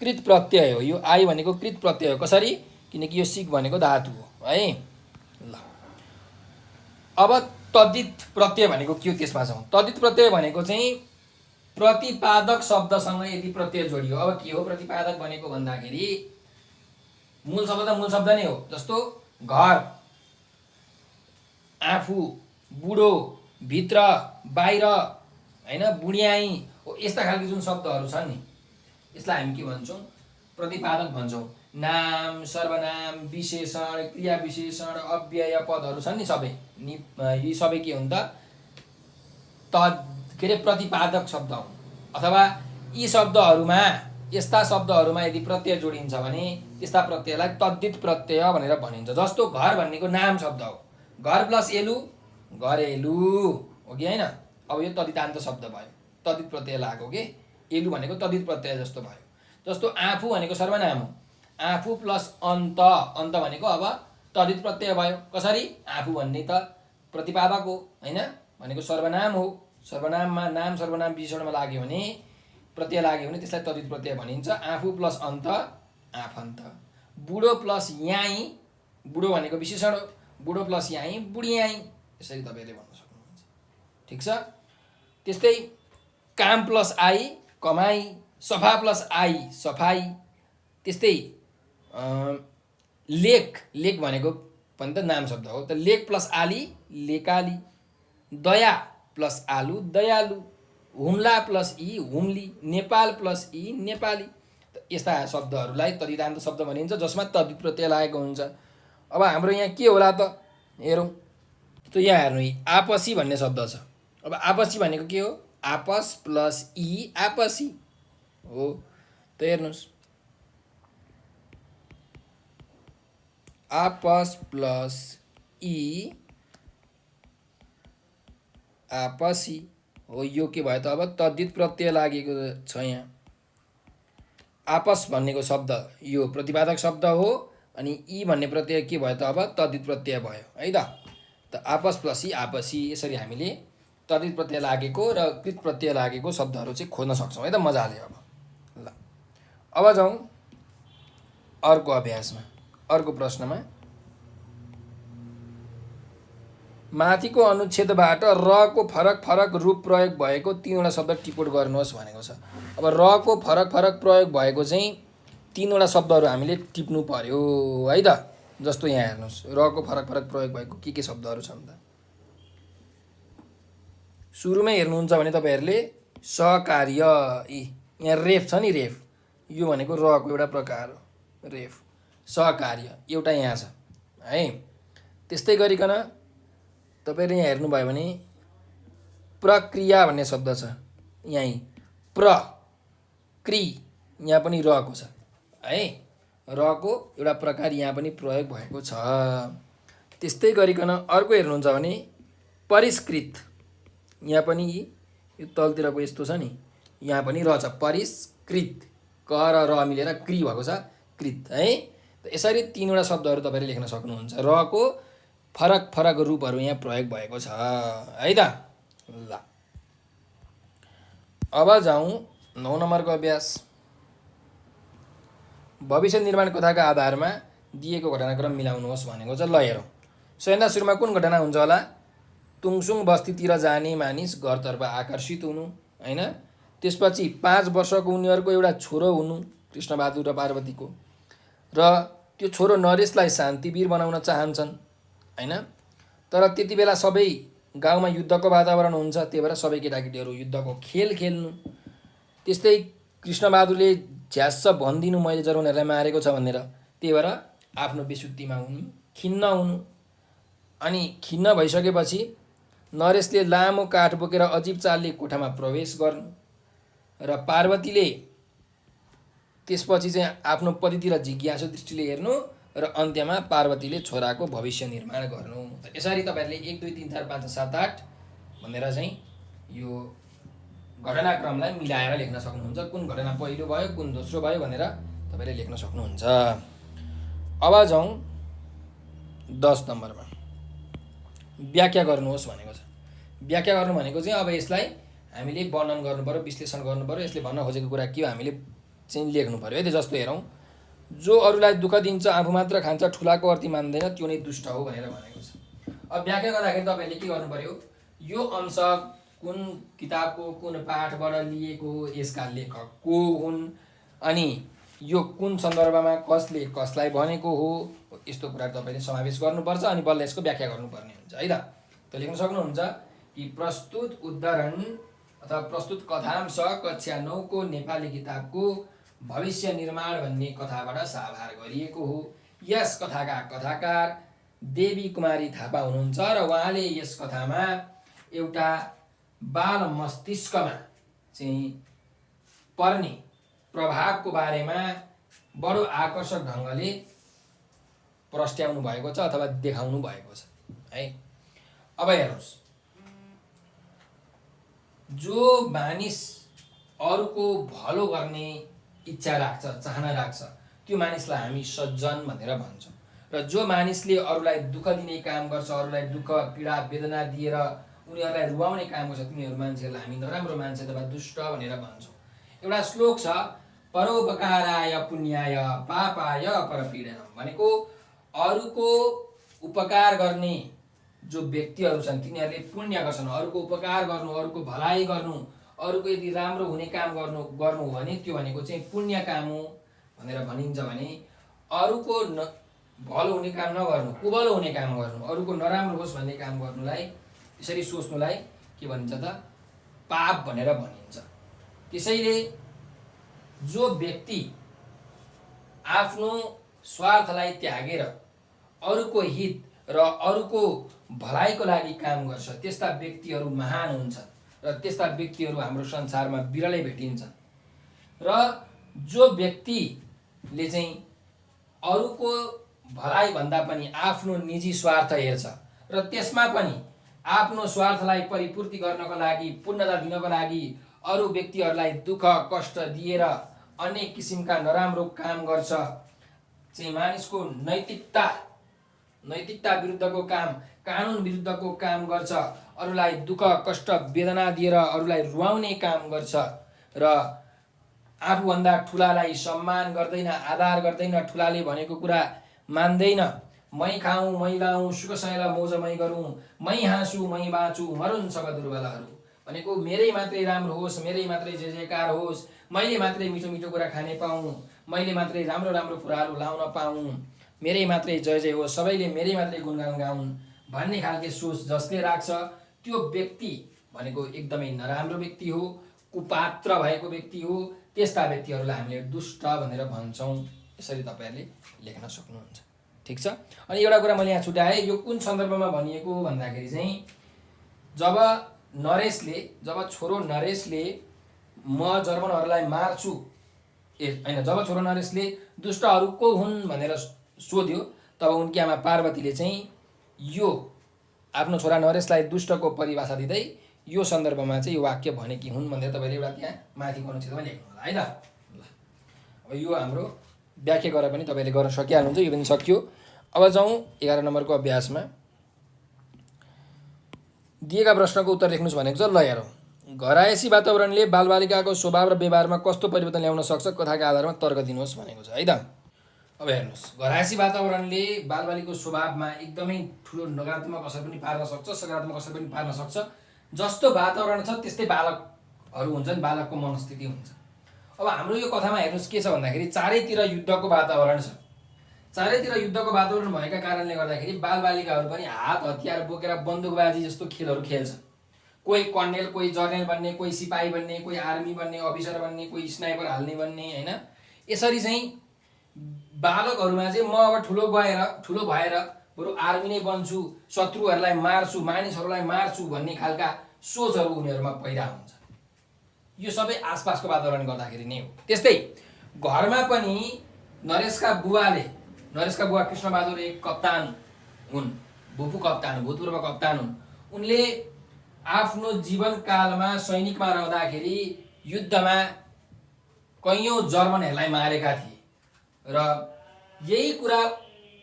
कृत प्रत्यय हो। यो आई भनेको कृत प्रत्यय हो। कसरी? किनकि यो सिक भनेको धातु हो है। ल अब तद्धित प्रत्यय भनेको के हो त्यसमा जाउँ। तद्धित प्रत्यय भनेको चाहिँ प्रतिपादक शब्दसँग यदि प्रत्यय जोडियो। अब के हो प्रतिपादक भनेको भन्दाखेरि मूल शब्द त मूल शब्द नै हो। जस्तो घर, आफू, बुढो, भित्र, बाहिर, होइन, बुढियाई, यस्ता खालको जुन शब्दहरू छन् नि, यसलाई हामी के भन्छौँ? प्रतिपादक भन्छौँ। नाम, सर्वनाम, विशेषण, क्रिया विशेषण, अव्यय पदहरू छन् नि सबै, यी सबै के हुन् त? के अरे प्रतिपादक शब्द हुन्। अथवा यी शब्दहरूमा यस्ता शब्दहरूमा यदि प्रत्यय जोडिन्छ भने त्यस्ता प्रत्ययलाई तद्धित प्रत्यय भनेर भनिन्छ। जस्तो घर भन्नेको नाम शब्द हो, घर प्लस एलु घरेलु हो कि होइन। अब यो तद्धितान्त शब्द भयो, तद्धित प्रत्यय लाग्यो कि, एलु भनेको तद्धित प्रत्यय जस्तो भयो। जस्तो आफू भनेको सर्वनाम हो, आफू प्लस अन्त, अन्त भनेको अब तद्धित प्रत्यय भयो। कसरी? आफू भन्ने त प्रतिपादक हो होइन, भनेको सर्वनाम हो। सर्वनाममा नाम सर्वनाम विशेषणमा लाग्यो भने, प्रत्यय लाग्यो भने त्यसलाई तद्धित प्रत्यय भनिन्छ। आफू प्लस अन्त आफन्त। बुढो प्लस याई, बुढो भनेको विशेषण हो, बुढो प्लस याई बुढियाई, यसरी तपाईँले भन्न सक्नुहुन्छ। ठिक छ। त्यस्तै काम प्लस आई कमाई, सफा प्लस आई सफाई। त्यस्तै लेख, लेख भनेको पनि त नाम शब्द हो, त लेख प्लस आली लेकाली। दया प्लस आलु दयालु, हुम्ला प्लस ई हुम्ली, नेपाल प्लस ई नेपाली। यस्ता शब्दहरूलाई तद्धितान्त शब्द भनिन्छ जसमा तद्धित प्रत्यय लागेको हुन्छ। अब हाम्रो यहाँ के होला त हेरौँ। त यहाँ हेर्नु, आपसी भन्ने शब्द छ। अब आपसी भनेको के हो? आपस प्लस ई आपसी हो। त हेर्नुहोस्, आपस प्लस ई आपसी हो। यो के भयो त? अब तद्धित प्रत्यय लागेको छ यहाँ। आपस भन्नेको शब्द यो प्रतिपादक शब्द हो, अनि ई भन्ने प्रत्यय के भयो त? अब तद्धित प्रत्यय भयो है त आपस प्लस ई आपसी। यसरी हामीले तद्धित प्रत्यय लागेको र कृत प्रत्यय लागेको शब्दहरू चाहिँ खोज्न सक्छौँ है त मजाले। अब जाउँ अर्को अभ्यासमा, अर्को प्रश्नमा। माथिको अनुच्छेदबाट रको फरक फरक रूप प्रयोग भएको 3वटा शब्द टिप्पण गर्नुहोस् भनेको छ। अब रको फरक फरक प्रयोग भएको चाहिँ 3वटा शब्दहरू हामीले टिप्नु पर्यो है त। जस्तो यहाँ हेर्नुहोस्, रको फरक फरक प्रयोग भएको के शब्दहरू छन् त। सुरुमै हेर्नुहुन्छ भने तपाईँहरूले सहकार्य, यहाँ रेफ छ नि, रेफ, यो भनेको रको एउटा प्रकार हो, रेफ सहकार्य एउटा यहाँ छ है। त्यस्तै गरिकन तपाईँले यहाँ हेर्नुभयो भने प्रक्रिया भन्ने शब्द छ, यहीँ प्रक्रि, यहाँ पनि रको छ है, रको एउटा प्रकार यहाँ पनि प्रयोग भएको छ। त्यस्तै गरिकन अर्को हेर्नुहुन्छ भने परिष्कृत, यहाँ पनि यो तलतिरको यस्तो छ नि, यहाँ पनि र छ, परिष्कृत, क र र मिलेर क्रि भएको छ, कृत है। यसरी 3वटा शब्दहरू तपाईँले लेख्न सक्नुहुन्छ। रको फरक फरक रूपहरू यहाँ प्रयोग भएको छ है त। ल अब जाउँ 9 नम्बरको अभ्यास। भविष्य निर्माण कथाका आधारमा दिएको घटनाक्रम मिलाउनुहोस् भनेको छ। ल हेरौँ, सबैभन्दा सुरुमा कुन घटना हुन्छ होला? तुङसुङ बस्तीतिर जाने मानिस घरतर्फ आकर्षित हुनु होइन। त्यसपछि 5 वर्षको उनीहरूको एउटा छोरो हुनु, कृष्णबहादुर र पार्वतीको, र त्यो छोरो नरेशलाई शान्तिवीर बनाउन चाहन्छन् होइन। तर त्यति बेला सबै गाउँमा युद्धको वातावरण हुन्छ, त्यही भएर सबै केटाकेटीहरू युद्धको खेल खेल्नु। त्यस्तै कृष्णबहादुरले झ्यास भनिदिनु मैले जर उनीहरूलाई मारेको छ भनेर, त्यही भएर आफ्नो बेसुत्तीमा हुनु, खिन्न हुनु। अनि खिन्न भइसकेपछि नरेशले लामो काठ बोकेर अजीब चालले कोठामा प्रवेश गर्नु, र पार्वतीले त्यसपछि चाहिँ आफ्नो पतितिर जिज्ञासु दृष्टिले हेर्नु, र अन्त्यमा पार्वतीले छोराको भविष्य निर्माण गर्नु। यसरी तपाईँहरूले 1 2 3 4 5 6 7 8 भनेर चाहिँ यो घटनाक्रमलाई मिलाएर लेख्न सक्नुहुन्छ। कुन घटना पहिलो भयो, कुन दोस्रो भयो भनेर तपाईँले लेख्न सक्नुहुन्छ। अब जाउँ 10 नम्बरमा, व्याख्या गर्नुहोस् भनेको छ। व्याख्या गर्नु भनेको चाहिँ अब यसलाई हामीले वर्णन गर्नु पर्यो, विश्लेषण गर्नु पर्यो, यसले भन्न खोजेको कुरा के हो हामीले चाहिँ लेख्नु पर्यो है त। जस्तो हेरौँ, जो अरूलाई दुःख दिन्छ आफू मात्र खान्छ ठुलाको अर्थी मान्दैन त्यो नै दुष्ट हो भनेर भनेको छ। अब व्याख्या गर्दाखेरि तपाईँले के गर्नु पर्यो? यो अंश कुन किताबको कुन पाठबाट लिएको हो, यसका लेखक को हुन्, अनि यो कुन सन्दर्भमा कसले कसलाई भनेको हो, यस्तो कुरा तपाईँले समावेश गर्नुपर्छ। अनि बल्ल यसको व्याख्या गर्नुपर्ने हुन्छ है त। त लेख्न सक्नुहुन्छ कि प्रस्तुत उद्धरण अथवा प्रस्तुत कथांश कक्षा 9 को नेपाली किताबको भविष्य निर्माण भन्ने कथाबाट साभार गरिएको हो। यस कथाका कथाकार देवी कुमारी थापा हुनुहुन्छ र उहाँले यस कथामा एउटा बाल मस्तिष्कमा चाहिँ पर्ने प्रभावको बारेमा बडो आकर्षक ढङ्गले प्रस्ट्याउनु भएको छ अथवा देखाउनु भएको छ है। अब हेर्नुहोस्, जो मानिस अरूको भलो गर्ने इच्छा राख्छ, चाहना राख्छ, त्यो मानिसलाई हामी सज्जन भनेर भन्छौँ। र जो मानिसले अरूलाई दुःख दिने काम गर्छ, अरूलाई दुःख पीडा वेदना दिएर उनीहरूलाई रुवाउने काम गर्छ, तिनीहरू मान्छेहरूलाई हामी नराम्रो मान्छे अथवा दुष्ट भनेर भन्छौँ। एउटा श्लोक छ, परोपकाराय पुण्याय पापाय परपीडनम, भनेको अरूको उपकार गर्ने जो व्यक्तिहरू छन् तिनीहरूले पुण्य गर्छन्। अरूको उपकार गर्नु, अरूको भलाइ गर्नु, अरूको यदि राम्रो हुने काम गर्नु हो भने त्यो भनेको चाहिँ पुण्य काम हो भनेर भनिन्छ। भने अरूको भलो हुने काम नगर्नु, कुभलो हुने काम गर्नु, अरूको नराम्रो होस् भन्ने काम गर्नुलाई, त्यसरी सोच्नुलाई के भनिन्छ त? पाप भनेर भनिन्छ। त्यसैले जो व्यक्ति आफ्नो स्वार्थलाई त्यागेर अरूको हित र अरूको भलाइको लागि काम गर्छ, त्यस्ता व्यक्तिहरू महान हुन्छन् र त्यस्ता व्यक्तिहरू हाम्रो संसारमा बिरलै भेटिन्छन्। र जो व्यक्तिले चाहिँ अरूको भलाइ भन्दा पनि आफ्नो निजी स्वार्थ हेर्छ र त्यसमा पनि आफ्नो स्वार्थलाई परिपूर्ति गर्नको लागि, पूर्णता दिनको लागि अरू व्यक्तिहरूलाई दुःख कष्ट दिएर अनेक किसिमका नराम्रो काम गर्छ, चाहिँ मानिसको नैतिकता विरुद्धको काम, कानुन विरुद्धको काम गर्छ, अरूलाई दुःख कष्ट वेदना दिएर अरूलाई रुवाउने काम गर्छ र आफूभन्दा ठुलालाई सम्मान गर्दैन, आदर गर्दैन, ठुलाले भनेको कुरा मान्दैन, मै खाऊँ मै लाऊँ सुख सहेला मौज मै गरौँ, मै हाँसु मै बाँचु मरुन् सब दुर्बलहरू, भनेको मेरै मात्रै राम्रो होस्, मेरै मात्रै जय जयकार होस्, मैले मात्रै मिठो मिठो कुरा खाने पाऊँ, मैले मात्रै राम्रो राम्रो कुराहरू लाउन पाऊँ, मेरै मात्रै जय जय होस्, सबैले मेरै मात्रै गुणगान गाउन् भन्ने खालको सोच जसले राख्छ त्यो व्यक्ति भनेको एकदमै नराम्रो व्यक्ति हो, कुपात्र भएको व्यक्ति हो। त्यस्ता व्यक्तिहरूलाई हामीले दुष्ट भनेर भन्छौँ। यसरी तपाईँहरूले लेख्न सक्नुहुन्छ। ठिक छ। अनि एउटा कुरा मैले यहाँ छुट्याएँ, यो कुन सन्दर्भमा भनिएको भन्दाखेरि चाहिँ जब छोरो नरेशले म जर्मनहरूलाई मार्छु होइन, जब छोरो नरेशले दुष्टहरू को हुन् भनेर सोध्यो, तब उनकी आमा पार्वतीले चाहिँ यो आफ्नो छोरा नरेशलाई दुष्टको परिभाषा दिँदै यो सन्दर्भमा चाहिँ यो वाक्य भनेकी हुन् भनेर तपाईँले एउटा त्यहाँ माथि गर्नु क्षेत्रमा लेख्नु होला है त। ल, अब यो हाम्रो व्याख्या गरेर पनि तपाईँले गर्न सकिहाल्नुहुन्छ, यो पनि सकियो। अब जाउँ 11 नम्बरको अभ्यासमा। दिएका प्रश्नको उत्तर लेख्नुहोस् भनेको छ। ल हेरौँ, घरायसी वातावरणले बालबालिकाको स्वभाव र व्यवहारमा कस्तो परिवर्तन ल्याउन सक्छ, कथाका आधारमा तर्क दिनुहोस् भनेको छ है त। अब हेर्नुहोस्, घरायसी वातावरणले बालबालिकाको स्वभावमा एकदमै ठुलो नकारात्मक असर पनि पार्न सक्छ, सकारात्मक असर पनि पार्न सक्छ। जस्तो वातावरण छ त्यस्तै बालकहरू हुन्छन्, बालकको मनस्थिति हुन्छ। अब हाम्रो यो कथामा हेर्नुहोस् के छ भन्दाखेरि चारैतिर युद्धको वातावरण छ। चारैतिर युद्धको वातावरण भएका कारणले गर्दाखेरि बालबालिकाहरू पनि हात हतियार बोकेर बन्दुकबाजी जस्तो खेलहरू खेल्छन्। कोही कर्नेल, कोही जर्नेल बन्ने, कोही सिपाही बन्ने, कोही आर्मी बन्ने, अफिसर बन्ने, कोही स्नाइपर हाल्ने बन्ने होइन। यसरी चाहिँ बालकहरूमा चाहिँ म अब ठुलो भएर बरु आर्मी नै बन्छु, शत्रुहरूलाई मार्छु, मानिसहरूलाई मार्छु भन्ने खालका सोचहरू उनीहरूमा पैदा हुन्छ। यो सबै आसपासको वातावरण गर्दाखेरि नै हो। त्यस्तै घरमा पनि नरेशका बुवा कृष्णबहादुर एक कप्तान हुन्, भूतपूर्व कप्तान हुन्। उनले आफ्नो जीवनकालमा सैनिकमा रहँदाखेरि युद्धमा कैयौँ जर्मनहरूलाई मारेका थिए र यही कुरा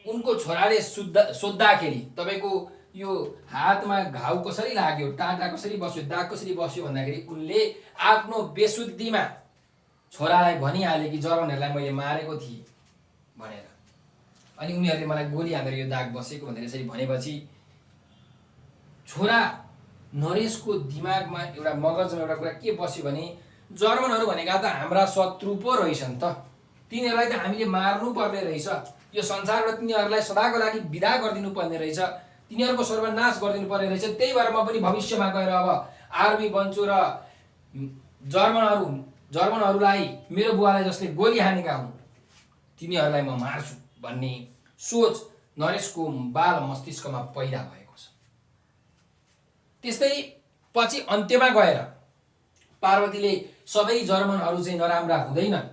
उनको छोराले सोद्धाखेरि तपाईँको यो हातमा घाउ कसरी लाग्यो, टाटा कसरी बस्यो, दाग कसरी बस्यो भन्दाखेरि उनले आफ्नो बेसुद्धिमा छोरालाई भनिहाले कि जर्मनहरूलाई मैले मारेको थिएँ भनेर। अनि उनीहरूले मलाई गोली हानेर यो दाग बसेको भनेर यसरी भनेपछि छोरा नरेशको दिमागमा एउटा मगजमा एउटा कुरा के बस्यो भने जर्मनहरू भनेका त हाम्रा शत्रु पो रहेछन् त, तिनीहरूलाई त हामीले मार्नु पर्ने रहेछ, यो संसारबाट तिनीहरूलाई सदाको लागि विदा गरिदिनु पर्ने रहेछ, तिनीहरूको सर्वनाश गरिदिनु पर्ने रहेछ। त्यही भएर म पनि भविष्यमा गएर अब आर्मी बन्छु र जर्मनहरूलाई मेरो बुवालाई जसले गोली हानेका हुन् तिनीहरूलाई म मार्छु भन्ने सोच नरेशको बाल मस्तिष्कमा पैदा भएको छ। त्यस्तै पछि अन्त्यमा गएर पार्वतीले सबै जर्मनहरू चाहिँ नराम्रा हुँदैनन्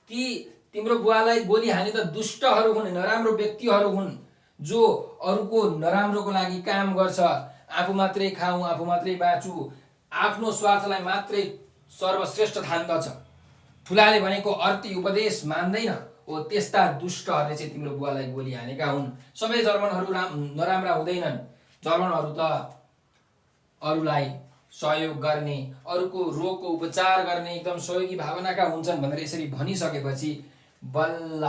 ती तिम्रो बुवालाई गोली हाने त दुष्टहरू हुन्, नराम्रो व्यक्तिहरू हुन्, जो अरूको नराम्रोको लागि काम गर्छ। आफू मात्रै खाऊ, आफू मात्रै बाँचु, आफ्नो स्वार्थलाई मात्रै सर्वश्रेष्ठ ठान्दछ, ठुलाले भनेको अर्थी उपदेश मान्दैन हो, त्यस्ता दुष्टहरूले चाहिँ तिम्रो बुवालाई गोली हानेका हुन्। सबै जर्मनहरू नराम्रा हुँदैनन्। जर्मनहरू त अरूलाई सहयोग गर्ने, अरूको रोगको उपचार गर्ने एकदम सहयोगी भावनाका हुन्छन् भनेर यसरी भनिसकेपछि बल्ल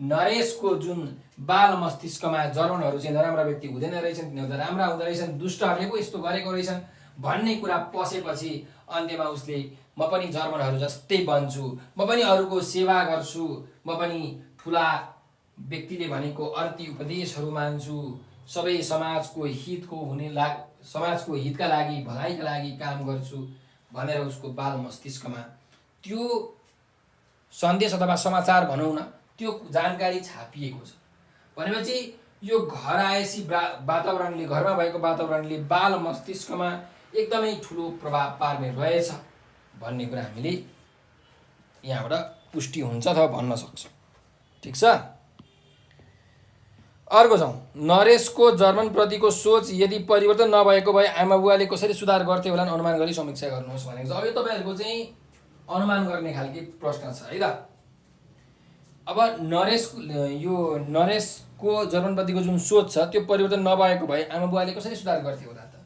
नरेशको जुन बाल मस्तिष्कमा जर्मनहरू चाहिँ नराम्रा व्यक्ति हुँदैन रहेछन्, तिनीहरू त राम्रा हुँदो रहेछन्, दुष्टहरूले पो यस्तो गरेको रहेछन् भन्ने कुरा पसेपछि अन्त्यमा उसले म पनि जर्मनहरू जस्तै बन्छु, म पनि अरूको सेवा गर्छु, म पनि ठुला व्यक्तिले भनेको अर्थी उपदेशहरू मान्छु, सबै समाजको हितका लागि भलाइका लागि काम गर्छु भनेर उसको बाल मस्तिष्कमा त्यो सन्देश अथवा समाचार भनौँ न, त्यो जानकारी छापिएको छ। भनेपछि यो घर आएपछि वातावरणले, घरमा भएको वातावरणले बाल मस्तिष्कमा एकदमै ठुलो प्रभाव पार्ने रहेछ भन्ने कुरा हामीले यहाँबाट पुष्टि हुन्छ अथवा भन्न सक्छौँ। ठिक छ। अर्को छौँ, नरेशको जर्मनप्रतिको सोच यदि परिवर्तन नभएको भए आमा बुवाले कसरी सुधार गर्थे होला अनुमान गरी समीक्षा गर्नुहोस् भनेको छ। अब यो तपाईँहरूको चाहिँ अनुमान गर्ने खालके प्रश्न छ है त। अब नरेशको जर्मनप्रतिको जुन सोच छ त्यो परिवर्तन नभएको भए आमा बुवाले कसरी सुधार गर्थे होला त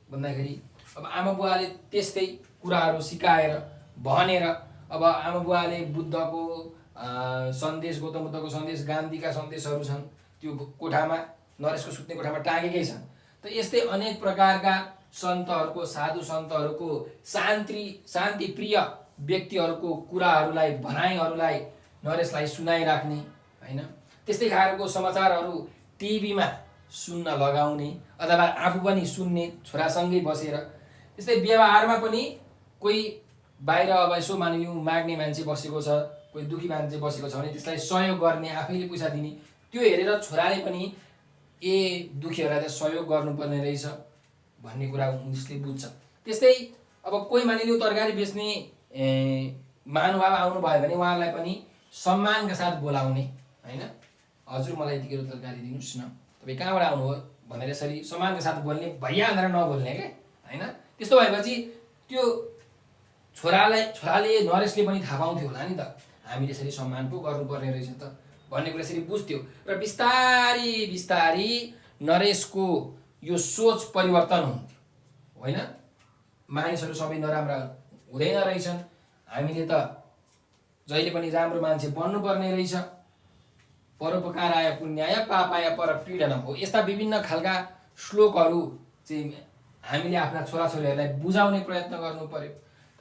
भन्दाखेरि, अब आमा बुवाले त्यस्तै कुराहरू सिकाएर भनेर, अब आमा बुवाले बुद्धको सन्देश, गौतम बुद्धको सन्देश, गान्धीका सन्देशहरू छन् त्यो कोठामा, नरेशको सुत्ने कोठामा टाँगेकै छन्। त यस्तै अनेक प्रकारका सन्तहरूको, साधु सन्तहरूको, शान्तिप्रिय व्यक्तिहरूको कुराहरूलाई, भनाइहरूलाई नरेशलाई सुनाइराख्ने होइन। त्यस्तै खालको समाचारहरू टिभीमा सुन्न लगाउने अथवा आफू पनि सुन्ने छोरासँगै बसेर। त्यस्तै व्यवहारमा पनि कोही बाहिर अब यसो मानिलिउँ माग्ने मान्छे बसेको छ, कोही दुखी मान्छे बसेको छ भने त्यसलाई सहयोग गर्ने, आफैले पैसा दिने, त्यो हेरेर छोराले पनि दुखीहरूलाई त सहयोग गर्नुपर्ने रहेछ भन्ने कुरा उसले बुझ्छ। त्यस्तै अब कोही मानिलिउँ तरकारी बेच्ने महानुभाव आउनुभयो भने उहाँलाई पनि सम्मानका साथ बोलाउने होइन, हजुर मलाई यति किलो तरकारी दिनुहोस् न, तपाईँ कहाँबाट आउनुभयो भनेर यसरी सम्मानका साथ बोल्ने, भैया भनेर नबोल्ने क्या होइन। त्यस्तो भएपछि त्यो छोराले नरेशले पनि थाहा पाउँथ्यो होला नि त, हामीले यसरी सम्मान पो गर्नुपर्ने रहेछ त भन्ने कुरा यसरी बुझ्थ्यो। र बिस्तारी नरेशको यो सोच परिवर्तन हुन्थ्यो होइन। मानिसहरू सबै नराम्रा हुँदैन रहेछन्, हामीले त जहिले पनि राम्रो मान्छे बन्नुपर्ने रहेछ, परोपकाराय पुण्याय पापाय परपीडनम हो, यस्ता विभिन्न खालका श्लोकहरू चाहिँ हामीले आफ्ना छोराछोरीहरूलाई बुझाउने प्रयत्न गर्नु पर्यो।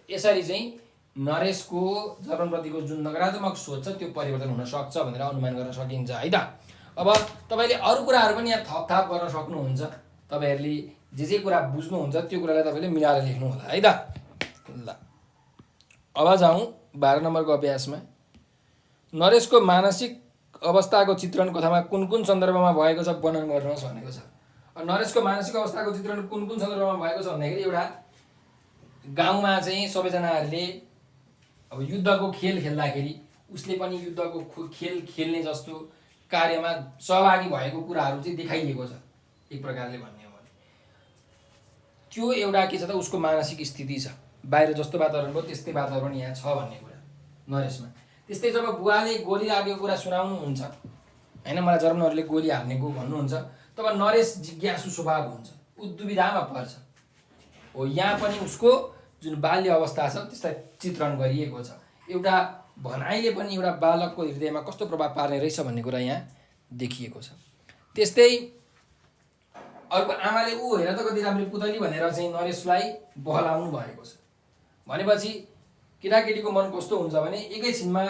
यसरी चाहिँ नरेशको जर्मनप्रतिको जुन नकारात्मक सोच छ त्यो परिवर्तन हुन सक्छ भनेर अनुमान गर्न सकिन्छ है त। अब तपाईँले अरू कुराहरू पनि यहाँ थपथाप गर्न सक्नुहुन्छ, तपाईँहरूले जे कुरा बुझ्नुहुन्छ त्यो कुरालाई तपाईँले मिलाएर लेख्नु होला है त। ल अब जाउँ 12 नम्बरको अभ्यासमा। नरेशको मानसिक अवस्थाको चित्रण कथामा कुन कुन सन्दर्भमा भएको छ वर्णन गर्नुहोस् भनेको छ। नरेशको मानसिक अवस्थाको चित्रण कुन कुन सन्दर्भमा भएको छ भन्दाखेरि, एउटा गाउँमा चाहिँ सबैजनाहरूले अब युद्धको खेल खेल्दाखेरि उसले पनि युद्धको खेल खेल्ने जस्तो कार्यमा सहभागी भएको कुराहरू चाहिँ देखाइएको छ एक प्रकारले भन्ने हो भने। त्यो एउटा के छ त, उसको मानसिक स्थिति छ, बाहिर जस्तो वातावरण भयो त्यस्तै वातावरण यहाँ छ भन्ने कुरा नरेशमा। त्यस्तै जब बुवाले गोली लागेको कुरा सुनाउनुहुन्छ होइन, मलाई जर्मनहरूले गोली हाल्नेको भन्नुहुन्छ, तब नरेश जिज्ञासु स्वभाव हुन्छ, ऊ दुविधामा पर्छ हो। यहाँ पनि उसको जुन बाल्य अवस्था छ त्यसलाई चित्रण गरिएको छ। एउटा भनाइले पनि एउटा बालकको हृदयमा कस्तो प्रभाव पार्ने रहेछ भन्ने कुरा यहाँ देखिएको छ। त्यस्तै अर्को आमाले ऊ हेर त कति राम्रो पुतली भनेर चाहिँ नरेशलाई बहलाउनु भएको छ भनेपछि केटाकेटीको मन कस्तो हुन्छ भने एकैछिनमा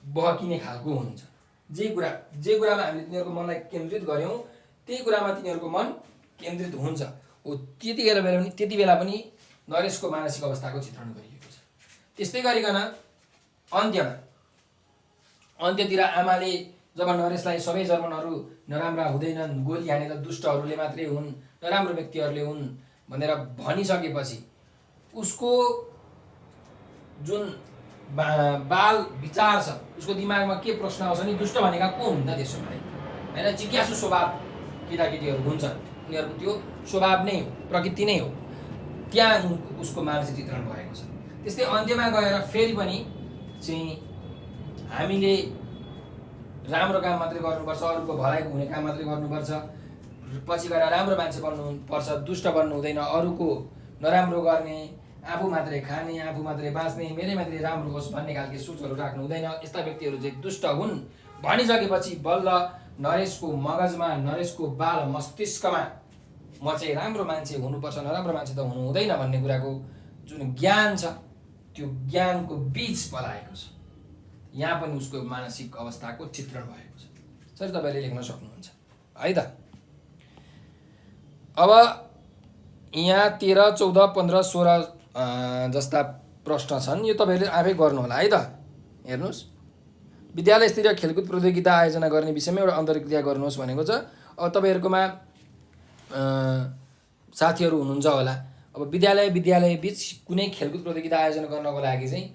बहकिने खालको हुन्छ। जे कुरामा हामीले तिनीहरूको मनलाई केन्द्रित गऱ्यौँ त्यही कुरामा तिनीहरूको मन केन्द्रित हुन्छ हो। त्यति बेला पनि नरेशको मानसिक अवस्थाको चित्रण गरिएको छ। त्यस्तै गरिकन अन्त्यतिर आमाले जब नरेशलाई सबै जर्मनहरू नराम्रा हुँदैनन्, गोली हाने त दुष्टहरूले मात्रै हुन्, नराम्रो व्यक्तिहरूले हुन् भनेर भनिसकेपछि उसको जुन बाल विचार छ, उसको दिमागमा के प्रश्न आउँछ नि, दुष्ट भनेका को हुन् त त्यसो भए होइन, जिज्ञासु स्वभाव केटाकेटीहरू हुन्छन्, उनीहरूको त्यो स्वभाव नै हो, प्रकृति नै हो, त्यहाँ उसको मानसिक चित्रण भएको छ। त्यस्तै अन्त्यमा गएर फेरि पनि चाहिँ हामीले राम्रो काम मात्रै गर्नुपर्छ, अरूको भलाइको हुने काम मात्रै गर्नुपर्छ, पछि गएर राम्रो मान्छे बन्नुपर्छ, दुष्ट बन्नु हुँदैन, अरूको नराम्रो गर्ने, आफू मात्रै खाने, आफू मात्रै बाँच्ने, मेरै मात्रै राम्रो होस् भन्ने खालको सोचहरू राख्नु हुँदैन। यस्ता व्यक्तिहरू चाहिँ दुष्ट हुन् भनिसकेपछि बल्ल नरेशको मगजमा, नरेशको बाल मस्तिष्कमा म चाहिँ राम्रो मान्छे हुनुपर्छ, नराम्रो मान्छे त हुनु हुँदैन भन्ने कुराको जुन ज्ञान छ, त्यो ज्ञानको बीज पलाएको छ। यहाँ पनि उसको मानसिक अवस्थाको चित्रण भएको छ। सर तपाईँले लेख्न सक्नुहुन्छ है त। अब यहाँ 13, 14, 15, 16 जस्ता प्रश्न छन्, यो तपाईँले आफै गर्नु होला है त। हेर्नुहोस्, विद्यालयस्तरीय खेलकुद प्रतियोगिता आयोजना गर्ने विषयमा एउटा अन्तर्क्रिया गर्नुहोस् भनेको छ। अब तपाईँहरूकोमा साथीहरू हुनुहुन्छ होला, अब विद्यालय बिच कुनै खेलकुद प्रतियोगिता आयोजना गर्नको लागि चाहिँ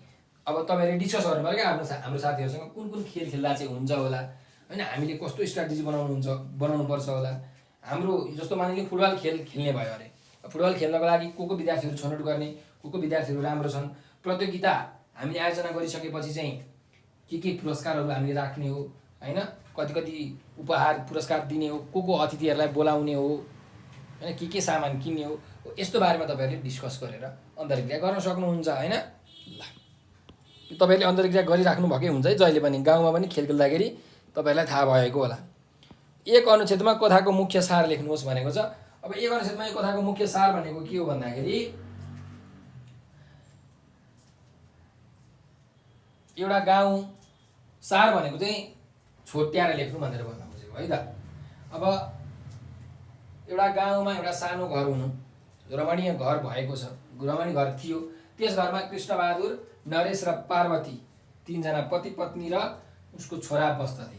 अब तपाईँहरूले डिस्कस गर्नु पऱ्यो क्या हाम्रो साथीहरूसँग, कुन कुन खेल खेल्दा चाहिँ हुन्छ होला होइन, हामीले कस्तो स्ट्राटेजी बनाउनुपर्छ होला। हाम्रो जस्तो मानिलिउँ फुटबल खेल्ने भयो अरे, फुटबल खेल्नको लागि को विद्यार्थीहरू छनौट गर्ने, को विद्यार्थीहरू राम्रो छन्, प्रतियोगिता हामीले आयोजना गरिसकेपछि चाहिँ के पुरस्कारहरू हामीले राख्ने हो होइन, कति उपहार पुरस्कार दिने हो, को अतिथिहरूलाई बोलाउने हो होइन, के सामान किन्ने हो, यस्तो बारेमा तपाईँहरूले डिस्कस गरेर अन्तर्क्रिया गर्न सक्नुहुन्छ होइन। ल, तपाईँहरूले अन्तर्क्रिया गरिराख्नु भएकै हुन्छ है, जहिले पनि गाउँमा पनि खेल खेल्दाखेरि तपाईँहरूलाई थाहा भएको होला। एक अनुच्छेदमा कथाको मुख्य सार लेख्नुहोस् भनेको छ। अब एक अनुच्छेदमा यो कथाको मुख्य सार भनेको के हो भन्दाखेरि एउटा गाउँ, सार भनेको चाहिँ छोट्याएर लेख्नु भनेर भन्न खोजेको है त। अब एउटा गाउँमा एउटा सानो घर हुनु, रमणीय घर भएको छ, रमणीय घर थियो। त्यस घरमा कृष्णबहादुर, नरेश र पार्वती, 3 जना पति पत्नी र उसको छोरा बस्दथे।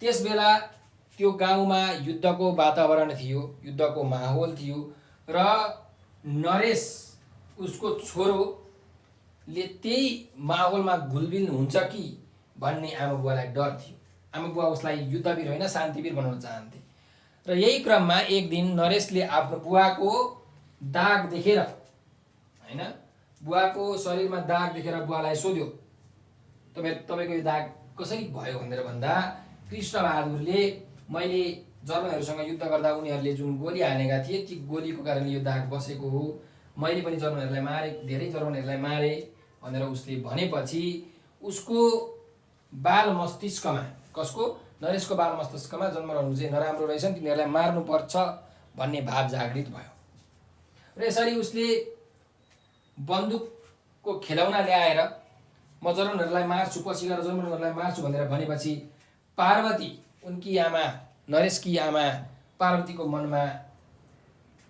त्यस बेला त्यो गाउँमा युद्धको वातावरण थियो, युद्धको माहौल थियो र नरेश उसको छोरोले त्यही माहौलमा घुलमिल हुन्छ कि भन्ने आमा बुवालाई डर थियो। आमा बुवा उसलाई युद्धवीर होइन शान्तिवीर बनाउन चाहन्थे। र यही क्रममा एक दिन नरेशले आफ्नो बुवाको दाग देखेर होइन, बुवाको शरीरमा दाग देखेर बुवालाई सोध्यो, तपाईँको यो दाग कसरी भयो भनेर भन्दा कृष्णबहादुरले मैले जर्मनहरूसँग युद्ध गर्दा उनीहरूले जुन गोली हानेका थिए ती गोलीको कारणले यो दाग बसेको हो, मैले पनि जर्मनहरूलाई मारे, धेरै जर्मनहरूलाई मारे भनेर उसले भनेपछि उसको बाल मस्तिष्कमा, कसको, नरेशको बाल मस्तिष्कमा जन्महरू चाहिँ नराम्रो रहेछन्, तिनीहरूलाई मार्नुपर्छ भन्ने भाव जागृत भयो। र यसरी उसले बन्दुकको खेलौना ल्याएर म जर्मनहरूलाई मार्छु, पछि गएर जर्मनहरूलाई मार्छु भनेर भनेपछि पार्वती, उनकी आमा, नरेशकी आमा पार्वतीको मनमा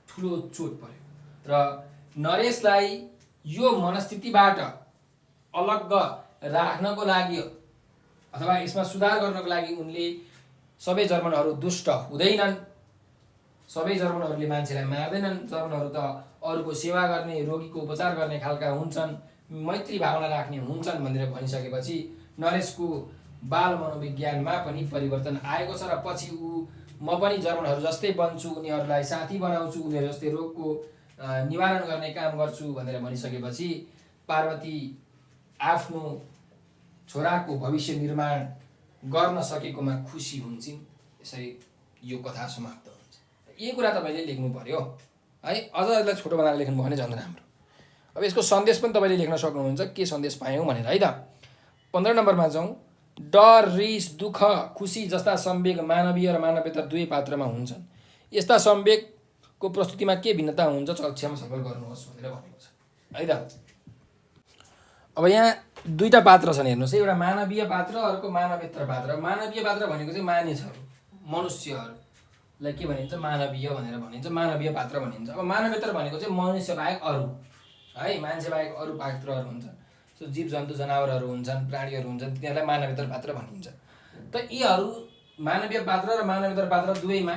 ठुलो चोट पर्यो र नरेशलाई यो मनस्थितिबाट अलग्ग राख्नको लागि अथवा यसमा सुधार गर्नको लागि उनले सबै जर्मनहरू दुष्ट हुँदैनन्, सबै जर्मनहरूले मान्छेलाई मार्दैनन्, जर्मनहरू त अरूको सेवा गर्ने, रोगीको उपचार गर्ने खालका हुन्छन्, मैत्री भावना राख्ने हुन्छन् भनेर भनिसकेपछि नरेशको बाल मनोविज्ञानमा पनि परिवर्तन आएको छ र पछि म पनि जर्मनहरू जस्तै बन्छु, उनीहरूलाई साथी बनाउँछु, उनीहरू जस्तै रोगको निवारण गर्ने काम गर्छु भनेर भनिसकेपछि पार्वती आफ्नो छोराको भविष्य निर्माण गर्न सकेकोमा खुसी हुन्छन्। यसरी यो कथा समाप्त हुन्छ। यही कुरा तपाईँले लेख्नु पर्यो है। अझ यसलाई छोटो बनाएर लेख्नु भयो भने झन् राम्रो। अब यसको सन्देश पनि तपाईँले लेख्न सक्नुहुन्छ, के सन्देश पायौँ भनेर है त। 15 नम्बरमा जाउँ। डर, रिस, दुःख, खुसी जस्ता संवेग मानवीय र मानवेतर दुवै पात्रमा हुन्छन्। यस्ता संवेगको प्रस्तुतिमा के भिन्नता हुन्छ कक्षामा छलफल गर्नुहोस् भनेर भनेको छ है त। अब यहाँ दुईटा पात्र छन् हेर्नुहोस् है, एउटा मानवीय पात्र, अर्को मानवेतर पात्र। मानवीय पात्र भनेको चाहिँ मानिसहरू, मनुष्यहरूलाई के भनिन्छ, मानवीय भनेर भनिन्छ, मानवीय पात्र भनिन्छ। अब मानवेतर भनेको चाहिँ मनुष्य बाहेक अरू है, मान्छे बाहेक अरू पात्रहरू हुन्छन्, सो जीव जन्तु जनावरहरू हुन्छन्, प्राणीहरू हुन्छन्, तिनीहरूलाई मानवेतर पात्र भनिन्छ। त यीहरू मानवीय पात्र र मानवेतर पात्र दुवैमा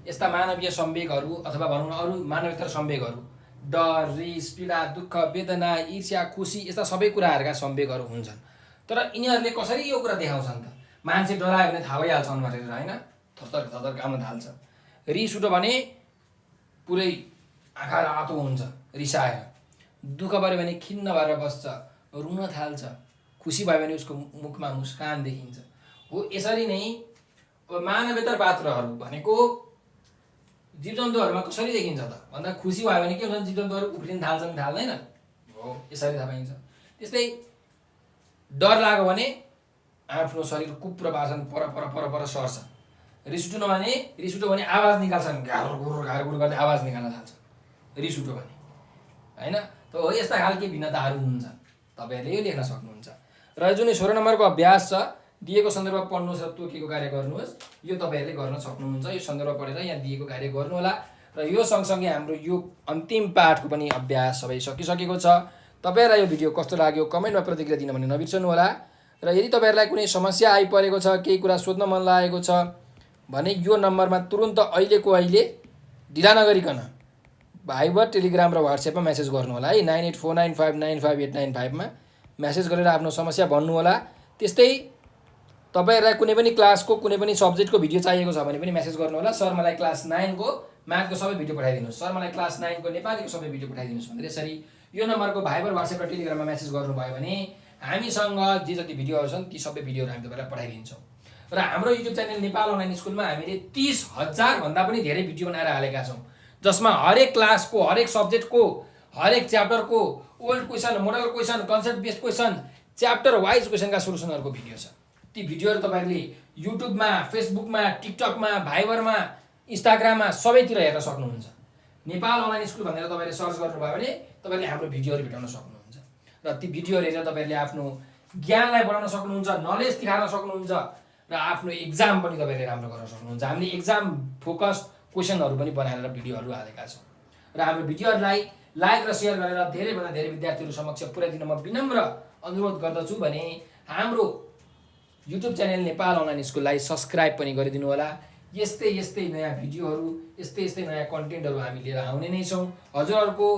यस्ता मानवीय संवेगहरू अथवा भनौँ न अरू मानवेतर संवेगहरू डर, रिस, पीडा, दुःख, वेदना, ईर्ष्या, खुसी यस्ता सबै कुराहरूका संवेगहरू हुन्छन्। तर यिनीहरूले कसरी यो कुरा देखाउँछन् त? मान्छे डरायो भने थाहा भइहाल्छ अनुहारहरू होइन, थरथर थरथर काम्न थाल्छ। रिस उठ्यो भने पुरै आँखा रातो हुन्छ रिसाएर। दुःख पऱ्यो भने खिन्न भएर बस्छ, रुन थाल्छ। खुसी भयो भने उसको मुखमा मुस्कान देखिन्छ। हो यसरी नै अब मानवेतर पात्रहरू भनेको जीवजन्तुहरूमा कसरी देखिन्छ त भन्दा खुसी भयो भने के हुन्छ, जीवजन्तुहरू उफ्रिन थाल्छन् थाल्दैन हो, यसरी थाहा पाइन्छ। त्यस्तै डर लाग्यो भने आफ्नो शरीर कुप्र पार्छन्, पर पर पर पर सर्छ। रिस उठ्यो भने आवाज निकाल्छन्, घारघुर गर्दै आवाज निकाल्न थाल्छ रिस उठ्यो भने होइन। त हो यस्ता खालके भिन्नताहरू हुन्छन्, तपाईँहरूले यो लेख्न सक्नुहुन्छ। र जुन 16 नम्बरको अभ्यास छ, दिएको सन्दर्भ पढ्नुहोस् र तोकेको कार्य गर्नुहोस्, यो तपाईँहरूले गर्न सक्नुहुन्छ। यो सन्दर्भ पढेर यहाँ दिएको कार्य गर्नुहोला। र यो सँगसँगै हाम्रो यो अन्तिम पाठको पनि अभ्यास सबै सकिसकेको छ। तपाईँहरूलाई यो भिडियो कस्तो लाग्यो कमेन्टमा प्रतिक्रिया दिन भने नबिर्सनु होला। र यदि तपाईँहरूलाई कुनै समस्या आइपरेको छ, केही कुरा सोध्न मन लागेको छ भने यो नम्बरमा तुरुन्त अहिलेको अहिले ढिला नगरिकन भाइबर, टेलिग्राम र व्हाट्सएपमा मेसेज गर्नु होला है। 9849595895 मा मेसेज गरेर आफ्नो समस्या भन्नु होला। त्यस्तै तपाईँहरूलाई कुनै पनि क्लासको कुनै पनि सब्जेक्टको भिडियो चाहिएको छ भने पनि मेसेज गर्नु होला। सर मलाई क्लास 9 को म्याथको सबै भिडियो पठाइदिनुहोस्, सर मलाई क्लास 9 को नेपालीको सबै भिडियो पठाइदिनुहोस् भनेर यसरी यो नम्बरको भाइबर, व्हाट्सएप र टेलिग्राममा मेसेज गर्नुभयो भने हामीसँग जे जति भिडियोहरू छन् ती सबै भिडियोहरू हामी तपाईँलाई पठाइदिन्छौँ। र हाम्रो युट्युब च्यानल नेपाल अनलाइन स्कुलमा हामीले 30,000 भन्दा पनि धेरै भिडियो बनाएर हालेका छौँ, जसमा हरेक क्लासको, हरेक सब्जेक्टको, हरेक च्याप्टरको old question, model question, concept based question, chapter wise क्वेसनका सोलुसनहरूको भिडियो छ। ती भिडियोहरू तपाईँहरूले युट्युबमा, फेसबुकमा, टिकटकमा, भाइबरमा, इन्स्टाग्राममा सबैतिर हेर्न सक्नुहुन्छ। नेपाल अनलाइन स्कुल भनेर तपाईँले सर्च गर्नुभयो भने तपाईँले हाम्रो भिडियोहरू भेटाउन सक्नुहुन्छ। र ती भिडियोहरू हेरेर तपाईँहरूले आफ्नो ज्ञानलाई बढाउन सक्नुहुन्छ, नलेज तिखार्न सक्नुहुन्छ र आफ्नो एक्जाम पनि तपाईँले राम्रो गर्न सक्नुहुन्छ। हामीले एक्जाम फोकस क्वेसनहरू पनि बनाएर भिडियोहरू हालेका छौँ। र हाम्रो भिडियोहरूलाई लाइक र सेयर गरेर धेरैभन्दा धेरै विद्यार्थीहरू समक्ष पुर्याइदिन म विनम्र अनुरोध गर्दछु भने हाम्रो युट्युब च्यानल नेपाल अनलाइन स्कुललाई सब्सक्राइब पनि गरिदिनु होला। यस्तै नयाँ भिडियोहरू, यस्तै नयाँ कन्टेन्टहरू हामी लिएर आउने नै छौँ। हजुरहरूको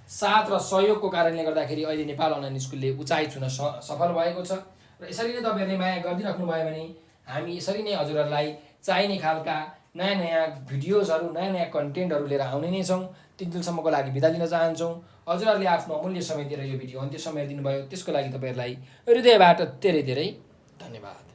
साथ र सहयोगको कारणले गर्दाखेरि अहिले नेपाल अनलाइन स्कुलले उचाइ छुन सफल भएको छ। र यसरी नै तपाईँहरूले माया गरिदिराख्नु भयो भने हामी यसरी नै हजुरहरूलाई चाहिने खालका नयाँ भिडियोजहरू, नयाँ कन्टेन्टहरू लिएर आउने नै छौँ। त्यतिसम्मको लागि बिदा लिन चाहन्छौँ। हजुरहरूले आफ्नो अमूल्य समय दिएर यो भिडियो अन्त्यसम्म हेरिदिनु भयो, त्यसको लागि तपाईँहरूलाई हृदयबाट धेरै धेरै धन्यवाद।